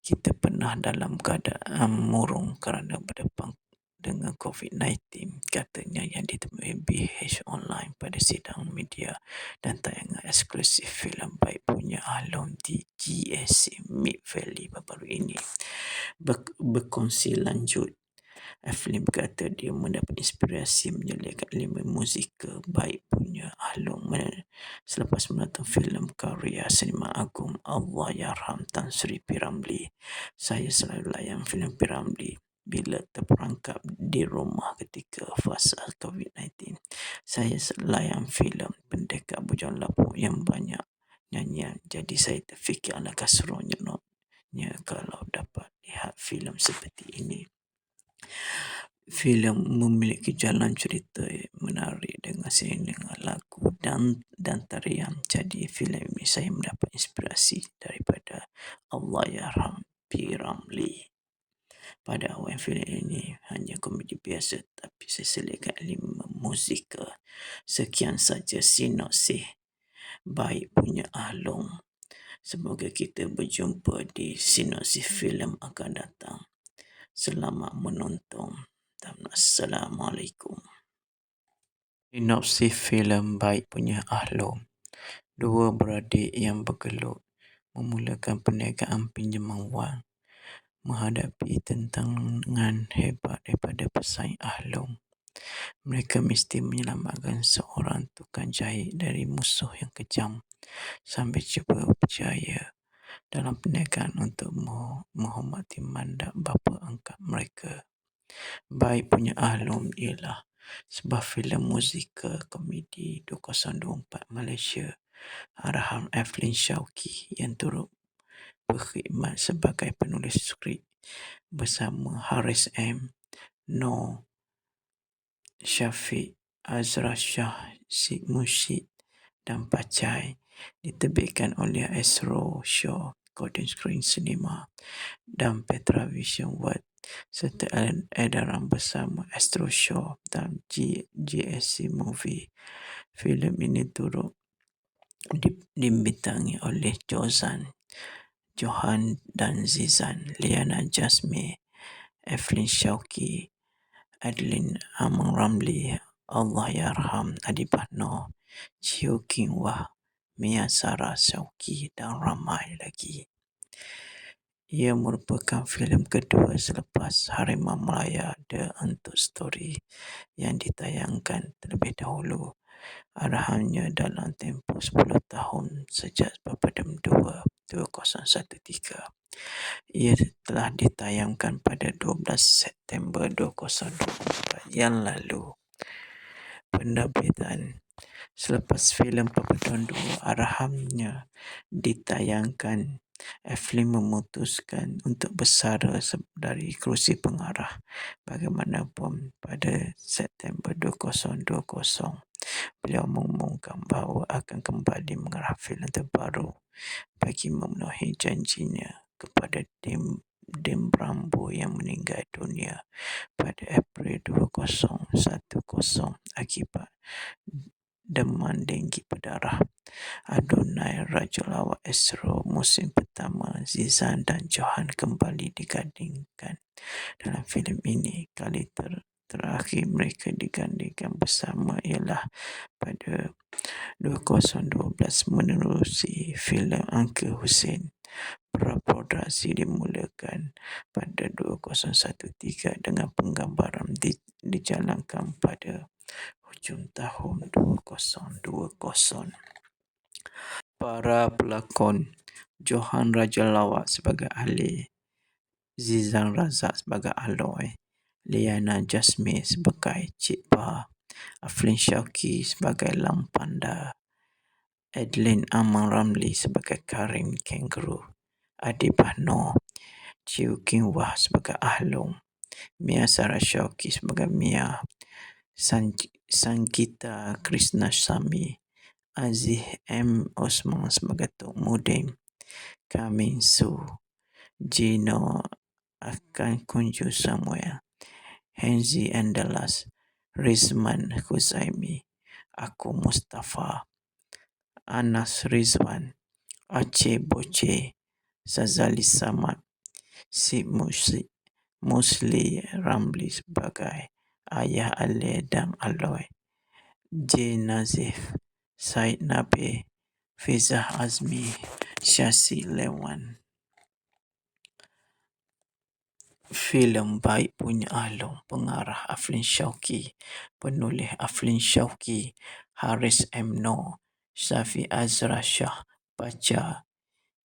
kita pernah dalam keadaan murung kerana berdepan dengan COVID-19, katanya yang ditemui BH Online pada sidang media dan tayangan eksklusif filem Baik Punya Ahlong di GSC Mid Valley baru-baru ini. Berkongsi lanjut, Aflin berkata dia mendapat inspirasi menyelitkan elemen musikal Baik Punya Ahlong selepas menonton filem karya sinema agung Allahyarham Tan Sri P. Ramlee. Saya selalu layan filem P. Ramlee bila terperangkap di rumah ketika fasa COVID-19. Saya layan filem Pendekar Bujang Lapuk yang banyak nyanyian, jadi saya terfikir alangkah seronoknya kalau dapat lihat filem seperti ini. Filem memiliki jalan cerita menarik dengan seiringan lagu dan tarian. Jadi filem ini saya mendapat inspirasi daripada Allahyarham P. Ramlee. Pada awal filem ini hanya komedi biasa, tapi saya selitkan elemen musikal. Sekian saja sinopsis baik punya Ahlong. Semoga kita berjumpa di sinopsis filem akan datang. Selamat menonton dan Assalamualaikum. Sinopsis filem baik punya Ahlong. Dua beradik yang bergelut memulakan perniagaan pinjaman wang menghadapi tantangan hebat daripada pesaing Ahlong. Mereka mesti menyelamatkan seorang tukang jahit dari musuh yang kejam sambil cuba berjaya dalam perniagaan untuk menghormati mandat bapa angkat mereka. Baik punya Ahlong ialah sebuah filem musikal komedi 2024 Malaysia arahan Eflin Shauki yang turut berkhidmat sebagai penulis skrip bersama Haris M, Noor Syafiq, Azra Shah, Sid Mushid dan Pacai. Diterbitkan oleh Astro Shaw, Golden Screen Cinema dan Petra Vision World serta edaran bersama Astro Shaw dan GSC Movie. Filem ini turut dibintangi oleh Johan dan Zizan, Liana Jasmine, Eflin Shauki, Adeline Amang Ramlee, Allahyarham Adibah Noor, Chiu King Wah, Mia Sarah Shauki dan ramai lagi. Ia merupakan filem kedua selepas Harimau Malaya The Untold Story yang ditayangkan terlebih dahulu. Arahannya dalam tempoh 10 tahun sejak Papadam 2 2013. Ia telah ditayangkan pada 12 September 2024 yang lalu. Penerbitan. Selepas filem Papadam 2 arahannya ditayangkan, Eflin memutuskan untuk bersara dari kerusi pengarah. Bagaimanapun, pada September 2020, beliau mengumumkan bahawa akan kembali mengarah filem terbaru bagi memenuhi janjinya kepada Dem Brambo yang meninggal dunia pada April 2010 akibat demam denggi berdarah. Adonai Raja Lawak Astro musim pertama Zizan dan Johan kembali digandingkan dalam filem ini. Kali terakhir mereka digandingkan bersama ialah pada 2012 menerusi filem Uncle Hussein. Praproduksi dimulakan pada 2013 dengan penggambaran dijalankan pada hujung tahun 2020. Para pelakon: Johan Raja Lawak sebagai Ali, Zizan Razak sebagai Aloy, Liana Jasmine sebagai Cik Ba, Aflin Shauki sebagai Lam Panda, Adeline Amang Ramlee sebagai Karim Kangaroo, Adibah Noor, Chiu King Wah sebagai Ahlong, Mia Sarah Shauki sebagai Mia, Sangeeta Krishnasamy, Aziz M. Osman sebagai Tok Mudin, Kamin Su, Gino akan Kunju Samuel, Henzi Andalas, Rizman Huzaimi, Aku Mustafa, Anas Rizwan, Aceh Boce, Sazali Samad, Sid Musli Ramlee sebagai Ayah Ali dan Aloy, J. Nazif, Said Nabil, Fizah Azmi, Syasi Lewan. Filem Baik Punya Ahlong, pengarah Aflin Shauki, penulis Aflin Shauki, Haris M. Noor, Syafiq Azra Shah, baca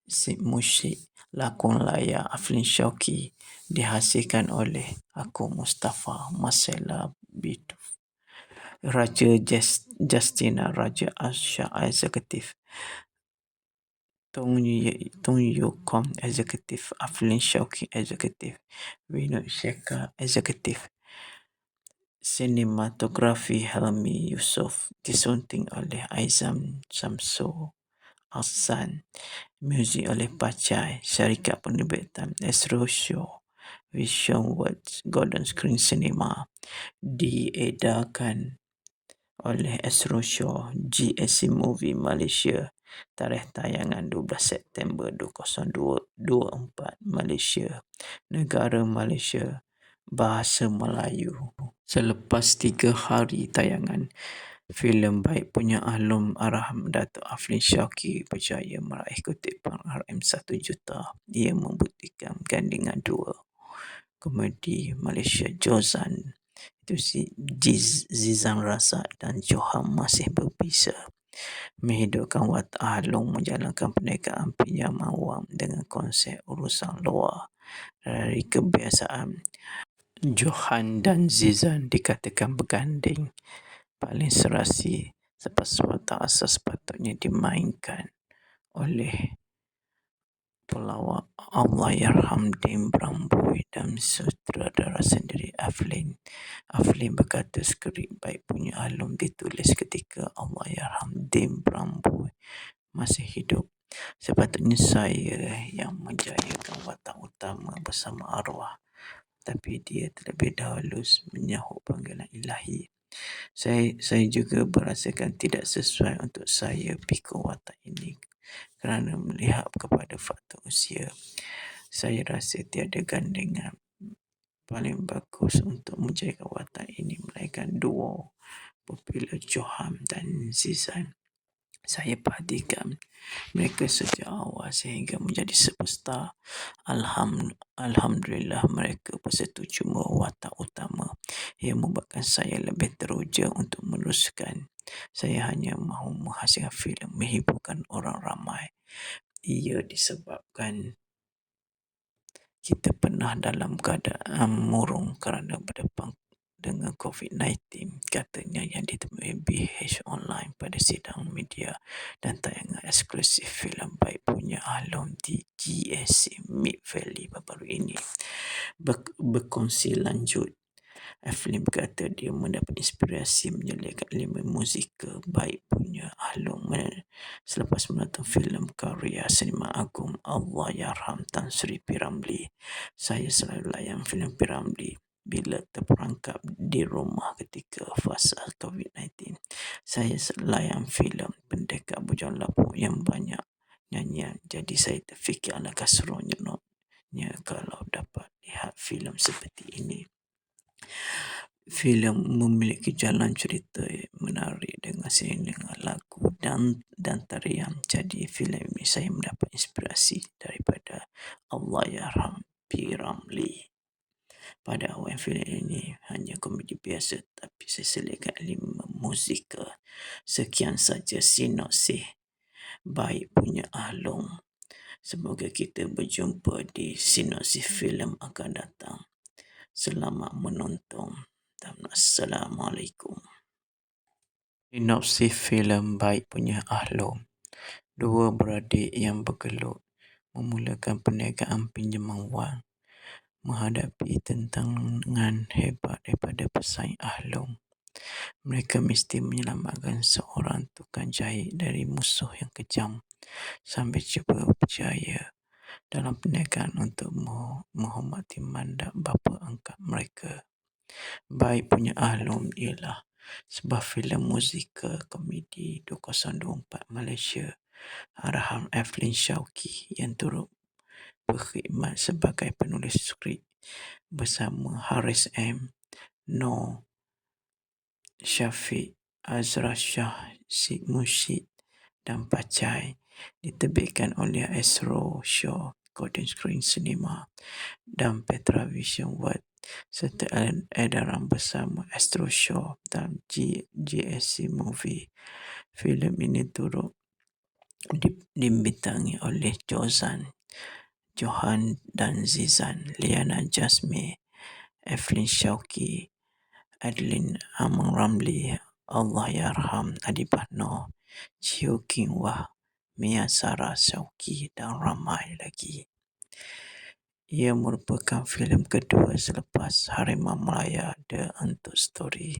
Sid Mushid, lakon layar Aflin Shauki, dihasilkan oleh Aku Mustafa, Marcella Bituf, Raja Justina Raja Asha Executive, Tung Yukom Executive, Aflin Shauki Executive, Vinod Shekhar Executive. Sinematografi Helmi Yusof disunting oleh Aizam Samsu Ahsan. Muzik oleh Pacai. Syarikat penerbitan Astro Show Vision Words Golden Screen Cinema diedarkan oleh Astro Show GSC Movie Malaysia. Tarikh tayangan 12 September 2024 Malaysia. Negara Malaysia. Bahasa Melayu. Selepas 3 hari tayangan, filem Baik Punya Ahlum arahan Datuk Aflin Shauki berjaya meraih kutipan RM 1 juta. Ia membuktikan gandingan dua komedi Malaysia Jozan itu Zizan Razak dan Johan masih berbisa menghidupkan watak Ahlum menjalankan perniagaan pinjaman wang dengan konsep urusan luar dari kebiasaan. Johan dan Zizan dikatakan berganding paling serasi selepas watak asas sepatutnya dimainkan oleh pelawak Allahyarham Dim Bramboi dan sutradara sendiri Aflin. Aflin berkata skrip Baik Punya Ahlum ditulis ketika Allahyarham Dim Bramboi masih hidup. Sepatutnya saya yang menjayakan watak utama bersama arwah, tapi dia terlebih dahulu menyahut panggilan ilahi. Saya juga merasakan tidak sesuai untuk saya pikul watak ini kerana melihat kepada faktor usia. Saya rasa tiada gandingan paling bagus untuk menjaga watak ini melainkan duo popular Johan dan Zizan. Saya perhatikan mereka sejak awal sehingga menjadi superstar. Alhamdulillah mereka bersetuju watak utama yang membuatkan saya lebih teruja untuk meneruskan. Saya hanya mahu menghasilkan filem menghiburkan orang ramai. Ia disebabkan kita pernah dalam keadaan murung kerana berdepan dengan COVID-19, katanya yang ditemui BH Online pada sidang media dan tayangan eksklusif filem Baik Punya Ahlum di GSC Mid Valley baru-baru ini. Berkongsi lanjut, Aflin berkata dia mendapat inspirasi menyelitkan elemen musikal Baik Punya Ahlum selepas menonton filem karya sinema agung Allahyarham Tan Sri P. Ramlee. Saya selalu layan filem P. Ramlee bila terperangkap di rumah ketika fasa COVID-19. Saya layan filem Pendekat Bujang Lapuk yang banyak nyanyian, jadi saya terfikir alangkah seronoknya kalau dapat lihat filem seperti ini. Filem memiliki jalan cerita menarik dengan dengan lagu dan tarian. Jadi filem ini saya mendapat inspirasi daripada Allahyarham P. Ramlee. Pada awal filem ini hanya komedi biasa, tapi saya selitkan elemen musikal. Sekian saja sinopsis Baik Punya Ahlum. Semoga kita berjumpa di sinopsis filem akan datang. Selamat menonton dan Assalamualaikum. Sinopsis filem Baik Punya Ahlum. Dua beradik yang bergelut memulakan perniagaan pinjaman wang menghadapi tantangan hebat daripada pesaing Ahlum. Mereka mesti menyelamatkan seorang tukang jahit dari musuh yang kejam sambil cuba berjaya dalam perniagaan untuk menghormati mandat bapa angkat mereka. Baik Punya Ahlum ialah sebuah filem musikal komedi 2024 Malaysia arahan Aflin Shauki yang turut berkhidmat sebagai penulis skrip bersama Haris M, Noor Syafiq, Azra Shah, Syed Mushid dan Pacai. Diterbitkan oleh Astro Show Golden Screen Cinema dan Petra Vision World serta edaran bersama Astro Show dan GSC Movie. Filem ini turut dibintangi oleh Johan dan Zizan, Liana Jasmine, Aflin Shauki, Adeline Amang Ramlee, Allahyarham Adibah Noor, Chiu King Wah, Mia Sarah Shauki dan ramai lagi. Ia merupakan filem kedua selepas Harimau Malaya The Untold Story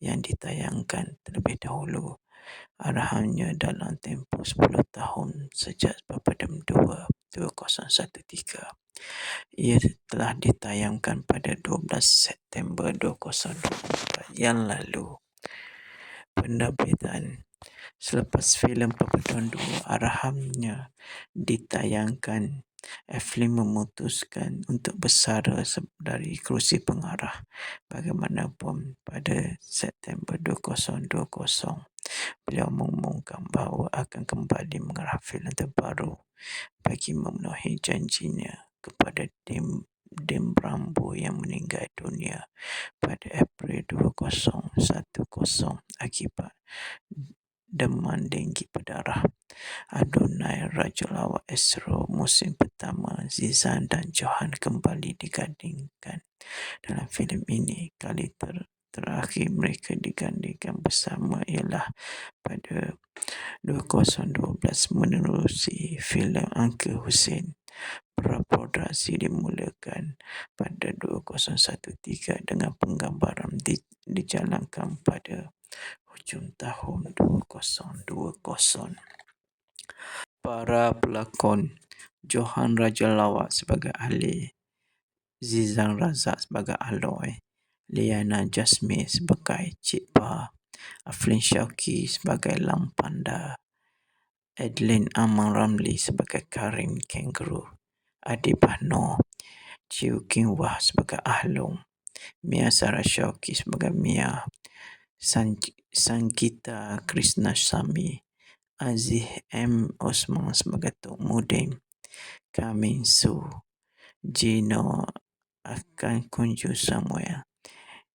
yang ditayangkan terlebih dahulu. Arahannya dalam tempoh 10 tahun sejak Papadum 2 2013. Ia telah ditayangkan pada 12 September 2024 yang lalu. Penerbitan. Selepas filem Papadum 2 arahannya ditayangkan, Eflin memutuskan untuk bersara dari kerusi pengarah. Bagaimanapun, pada September 2020, beliau mengumumkan bahawa akan kembali mengarah filem terbaru bagi memenuhi janjinya kepada Dean Brambo yang meninggal dunia pada April 2010 akibat demam denggi berdarah. Adonai, Raja Lawak Astro musim pertama, Zizan dan Johan kembali digandingkan dalam filem ini. Kali terakhir mereka digandingkan bersama ialah pada 2012 menerusi filem Uncle Hussein. Praproduksi dimulakan pada 2013 dengan penggambaran dijalankan pada hujung tahun 2020. Para pelakon: Johan Raja Lawak sebagai Ali, Zizan Razak sebagai Aloy, Liana Jasmine sebagai Cik Ba, Aflin Shauki sebagai Lam Panda, Adeline Amang Ramli sebagai Karim Kangaroo, Adibah Noor, Chew King Wah sebagai Ahlong, Mia Sarah Shauki sebagai Mia, Sangeeta Krishnasamy, Aziz M. Osman sebagai Tok Mudin, Kamin Su, Gino Akan Kunju Samuel,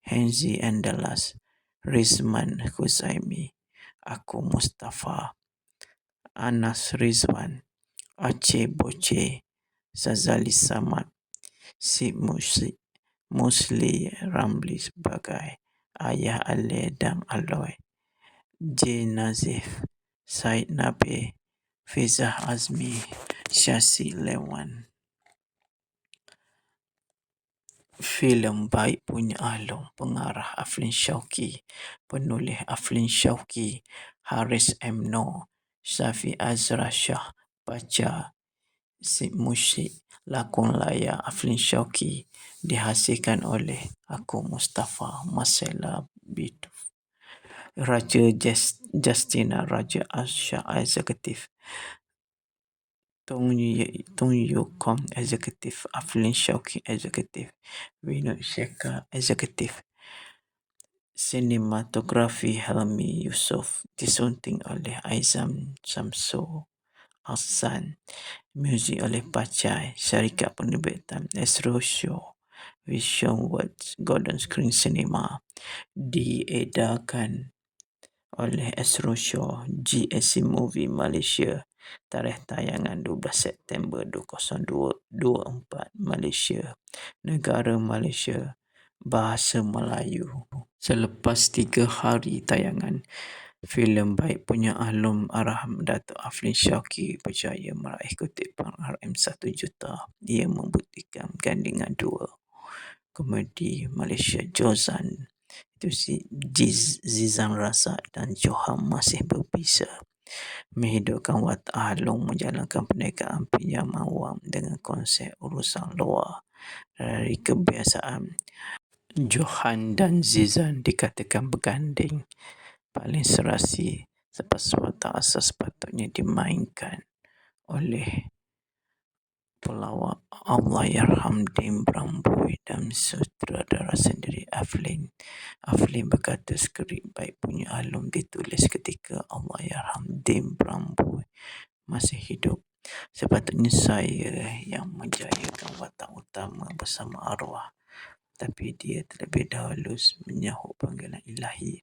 Henzi Andalas, Rizman Huzaimi, Aku Mustafa, Anas Rizwan, Aceh Boce, Sazali Samad, Si Musli Ramli sebagai Ayah Ale dan Aloy, J. Nazif, Said Nabil, Fizah Azmi, Syasi Lewan. Filem Baik Punya Ahlong, pengarah Aflin Shauki, penulis Aflin Shauki, Haris M. Noor, Syafi Azra Shah, baca Si Musyik, lakon layar Aflin Shauki, dihasilkan oleh Aku Mustafa, Marcella Bitu, Raja Justina Raja Asha Executive, Tung Yukom Executive, Aflin Shauki Executive, Vinod Shekhar Executive. Sinematografi Helmi Yusof, disunting oleh Aizam Samsul Ahsan, muzik oleh Pacai, syarikat penerbitan Astro Show, Vision Words, Golden Screen Cinema, diedarkan oleh Astro Show, GSC Movie Malaysia, tarikh tayangan 12 September 2024, Malaysia, negara Malaysia, bahasa Melayu. Selepas 3 hari tayangan, filem Baik Punya Ahlong arahan Datuk Aflin Shauki berjaya meraih kutipan RM1 juta. Ia membuktikan gandingan dua komedi Malaysia Jozan itu Zizan Razak dan Johan masih berbisa. Menghidupkan watak Ahlong menjalankan perniagaan pinjaman wang dengan konsep urusan luar dari kebiasaan. Johan dan Zizan dikatakan berganding paling serasi sebab watak asas sepatutnya dimainkan oleh pelawak Allahyarham Dean Brambo dan sutradara sendiri Aflin. Aflin berkata skrip Baik Punya Ahlong ditulis ketika Allahyarham Dean Brambo masih hidup. Sepatutnya saya yang menjayakan watak utama bersama arwah, tapi dia terlebih dahulu menyahut panggilan ilahi.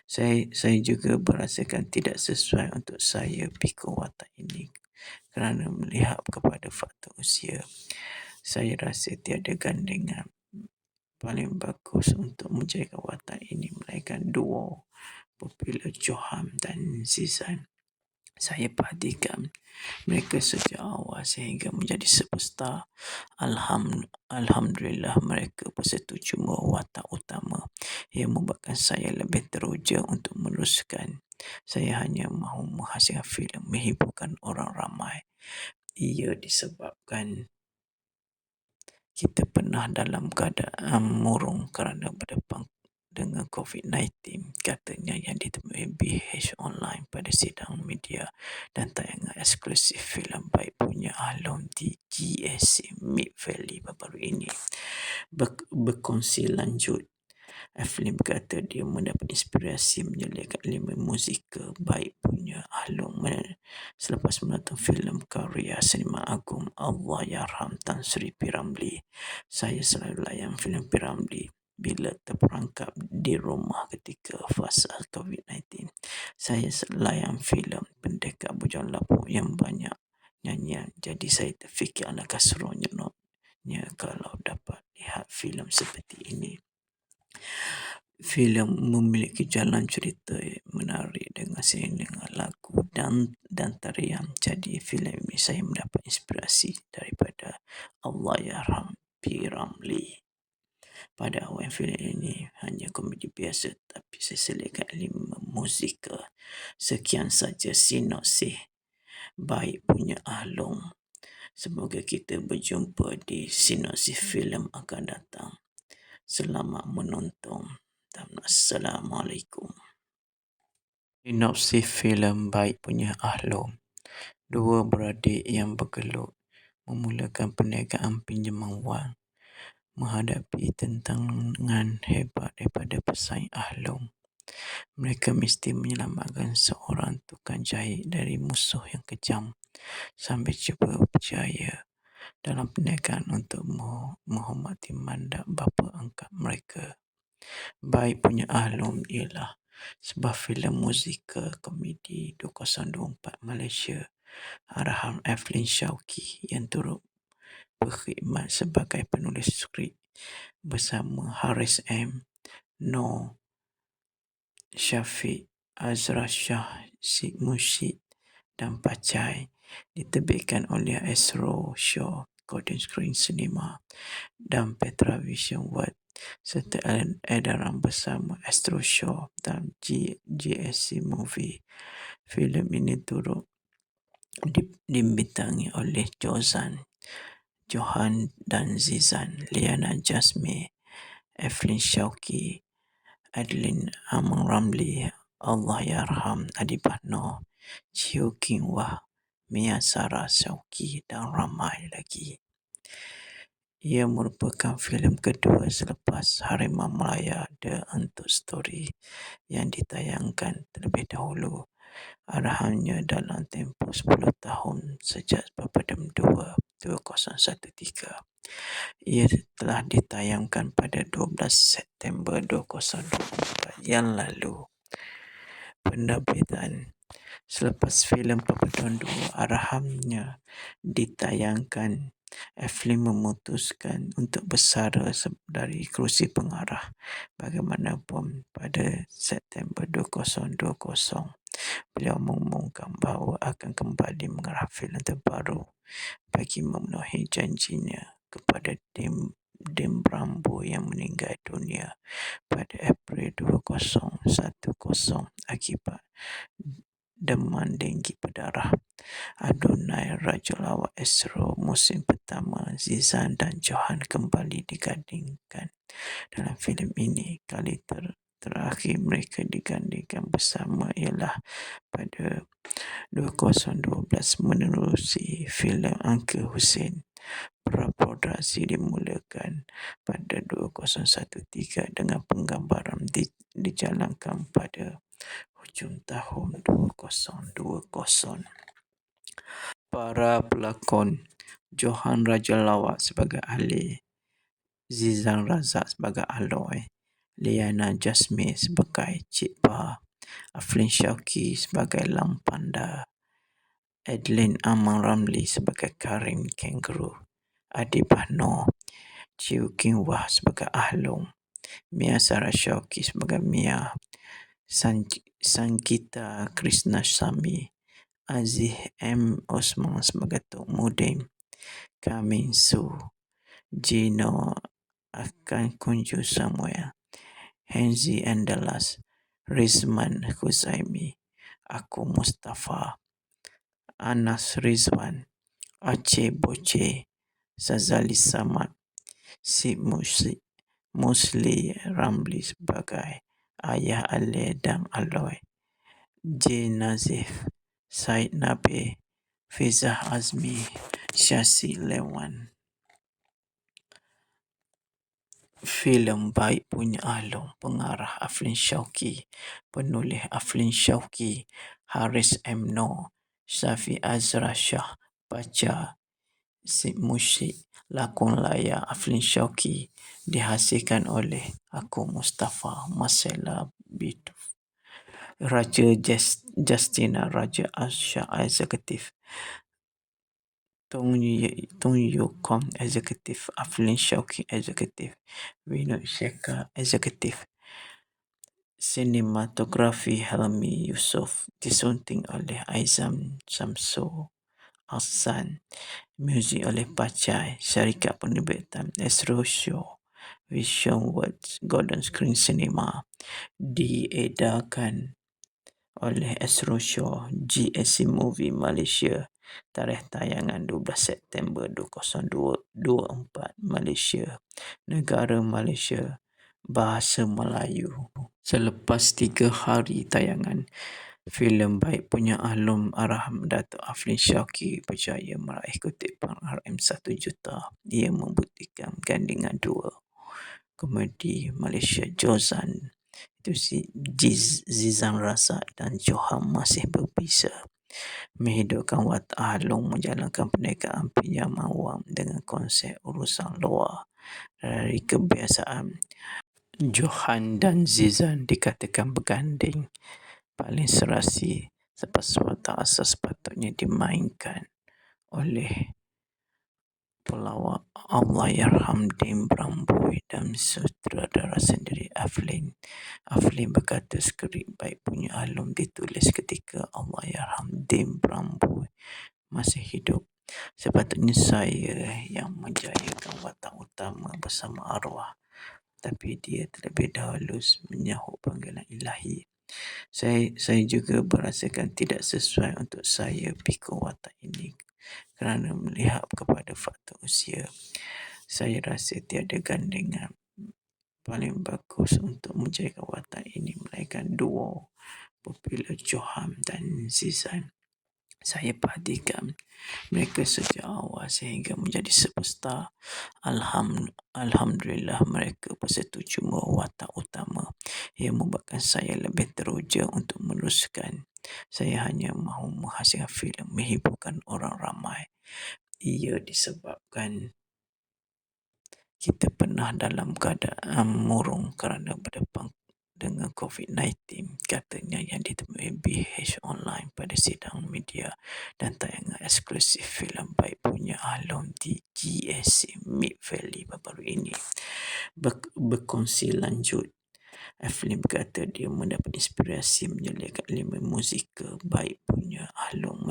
Saya juga berasakan tidak sesuai untuk saya pikul watak ini kerana melihat kepada faktor usia. Saya rasa tiada gandingan paling bagus untuk menjaga watak ini melainkan duo popular Johan dan Zizan. Saya perhatikan mereka sejak awal sehingga menjadi superstar. Alhamdulillah mereka bersetuju watak utama yang membuatkan saya lebih teruja untuk meneruskan. Saya hanya mahu menghasilkan filem menghiburkan orang ramai. Ia disebabkan kita pernah dalam keadaan murung kerana berdepan dengan COVID-19, katanya yang ditemui BH Online pada sidang media dan tayangan eksklusif filem Baik Punya Ahlong di GSC Mid Valley baru-baru ini. Berkongsi lanjut, Eflim berkata dia mendapat inspirasi menyelitkan elemen musikal Baik Punya Ahlong selepas menonton filem karya seniman agung Allahyarham Tan Sri P. Ramlee. Saya selalu layan filem P. Ramlee bila terperangkap di rumah ketika fasa COVID-19. Saya layan filem Pendekar Bujang Lapuk yang banyak nyanyian. Jadi saya terfikir alangkah seronoknya kalau dapat lihat filem seperti ini. Filem memiliki jalan cerita menarik dengan dengan lagu dan tarian. Jadi filem ini saya mendapat inspirasi daripada Allahyarham P. Ramlee. Pada awal filem ini hanya komedi biasa tapi saya selitkan elemen musikal. Sekian saja sinopsis Baik Punya Ahlong. Semoga kita berjumpa di sinopsis filem akan datang. Selamat menonton dan Assalamualaikum. Sinopsis filem Baik Punya Ahlong. Dua beradik yang bergelut memulakan perniagaan pinjaman wang menghadapi tantangan hebat daripada pesaing Ahlong. Mereka mesti menyelamatkan seorang tukang jahit dari musuh yang kejam sambil cuba berjaya dalam perniagaan untuk menghormati mandat bapa angkat mereka. Baik Punya Ahlong ialah sebuah filem musikal komedi 2024 Malaysia arahan Eflin Shauki yang turut berkhidmat sebagai penulis skrip bersama Haris M, Noor Syafiq, Azra Shah Mursyid dan Pacai. Diterbitkan oleh Astro Show, Golden Screen Cinema dan Petra Vision World serta edaran bersama Astro Show dan GSC Movie. Filem ini turut dibintangi oleh Johan dan Zizan, Liana Jasmine, Eflin Shauki, Adeline Amang Ramlee, Allahyarham Adibah Noor, Chiu King Wah, Mia Sarah Shauki dan ramai lagi. Ia merupakan filem kedua selepas Harimau Malaya The Untold Story yang ditayangkan terlebih dahulu. Arahannya dalam tempoh 10 tahun sejak Papadam 2 2013. Ia telah ditayangkan pada 12 September 2024 yang lalu. Penerbitan. Selepas filem Papadam 2 arahannya ditayangkan, Eflim memutuskan untuk bersara dari kerusi pengarah. Bagaimanapun, pada September 2020, beliau mengumumkan bahawa akan kembali mengarah filem terbaru bagi memenuhi janjinya kepada Dem Brambo yang meninggal dunia pada April 2010 akibat demam denggi berdarah. Adonai Raja Lawak Astro musim pertama Zizan dan Johan kembali digandingkan dalam filem ini. Kali terakhir mereka digandingkan bersama ialah pada 2012 menerusi filem Uncle Hussein. Praproduksi dimulakan pada 2013 dengan penggambaran dijalankan pada hujung tahun 2020. Para pelakon: Johan Raja Lawak sebagai Ali, Zizan Razak sebagai Aloy, Liana Jasmine sebagai Cik Ba, Aflin Shauki sebagai Lang Panda, Adeline Amang Ramlee sebagai Karim Kangaroo, Adibah Noor, Chiu King Wah sebagai Ahlong, Mia Sarah Shauki sebagai Mia, Sangeeta Krishnasamy, Aziz M. Osman sebagai Tok Mudin, Kamin Su, Gino akan kunjung Samuel, Henzi Andalas, Rizman Huzaimi, Aku Mustafa, Anas Rizwan, Aceh Boce, Sazali Samad, Si Musli Ramli sebagai Ayah Ale dan Aloy, J. Nazif, Said Nabil, Fizah Azmi, Syasi Lewan. Filem Baik Punya Ahlong, pengarah Aflin Syauqi, penulis Aflin Syauqi, Haris M. Noor, Syafi Azra Shah, baca Si Musyik, lakon layar Aflin Syauqi, dihasilkan oleh Aku Mustafa, Marcella Bituf, Raja Justina Raja Asha Eksekutif, Tung Yukom Eksekutif, Aflin Syauqi Eksekutif, Vinod Shekhar Eksekutif. Sinematografi Helmi Yusof, disunting oleh Aizam Samsul Hassan, muzik oleh Pacai, syarikat penerbitan Astro Show, Vision Words, Golden Screen Cinema, diedarkan oleh Astro Show, GSC Movie Malaysia, tarikh tayangan 12 September 2024, Malaysia, negara Malaysia, bahasa Melayu. Selepas 3 hari tayangan, filem Baik Punya Ahlong arah Datuk Aflin Syauqi berjaya meraih kutipan RM1 juta. Ia membuktikan gandingan 2 komedi Malaysia Jozan itu Zizan Razak dan Johan masih berbisa menghidupkan watak Ahlong menjalankan perniagaan pinjaman wang dengan konsep urusan luar dari kebiasaan. Johan dan Zizan dikatakan berganding paling serasi selepas watak asas sepatutnya dimainkan oleh pelawak Allahyarham Dim Bramboi dan sutradara sendiri Aflin. Aflin berkata skrip Baik Punya Ahlong ditulis ketika Allahyarham Dim Bramboi masih hidup. Sepatutnya saya yang menjayakan watak utama bersama arwah, tapi dia terlebih dahulu menyahut panggilan ilahi. Saya juga merasakan tidak sesuai untuk saya pikul watak ini kerana melihat kepada faktor usia. Saya rasa tiada gandingan paling bagus untuk menjaga watak ini melainkan duo popular Johan dan Zizan. Saya perhatikan mereka sejak awal sehingga menjadi superstar. Alhamdulillah mereka bersetuju watak utama yang membuatkan saya lebih teruja untuk meneruskan. Saya hanya mahu menghasilkan filem menghiburkan orang ramai. Ia disebabkan kita pernah dalam keadaan murung kerana berdepan dengan COVID-19, katanya yang ditemui BH Online pada sidang media dan tayangan eksklusif filem Baik Punya Ahlong di GSC Mid Valley baru-baru ini. Berkongsi lanjut, Aflin berkata dia mendapat inspirasi menyelitkan elemen musikal Baik Punya Ahlong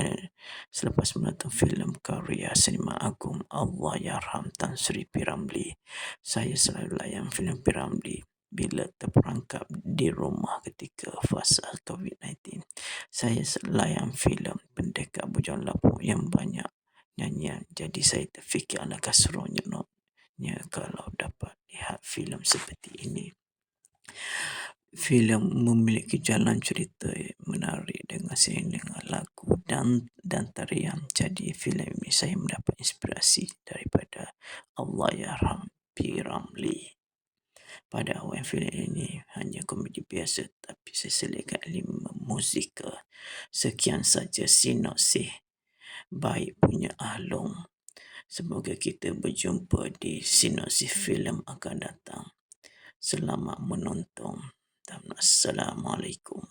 selepas menonton filem karya sinema agung Allahyarham Tan Sri P. Ramlee. Saya selalu layan filem P. Ramlee bila terperangkap di rumah ketika fasa COVID-19. Saya layan filem Pendekar Bujang Lapuk yang banyak nyanyian, jadi saya terfikir alangkah seronoknya kalau dapat lihat filem seperti ini. Filem memiliki jalan cerita menarik dengan dengan lagu dan tarian. Jadi filem ini saya mendapat inspirasi daripada Allahyarham P. Ramlee. Pada awal filem ini hanya komedi biasa, tapi saya selitkan elemen musikal. Sekian saja sinopsis Baik Punya Ahlong. Semoga kita berjumpa di sinopsis filem akan datang. Selamat menonton dan Assalamualaikum.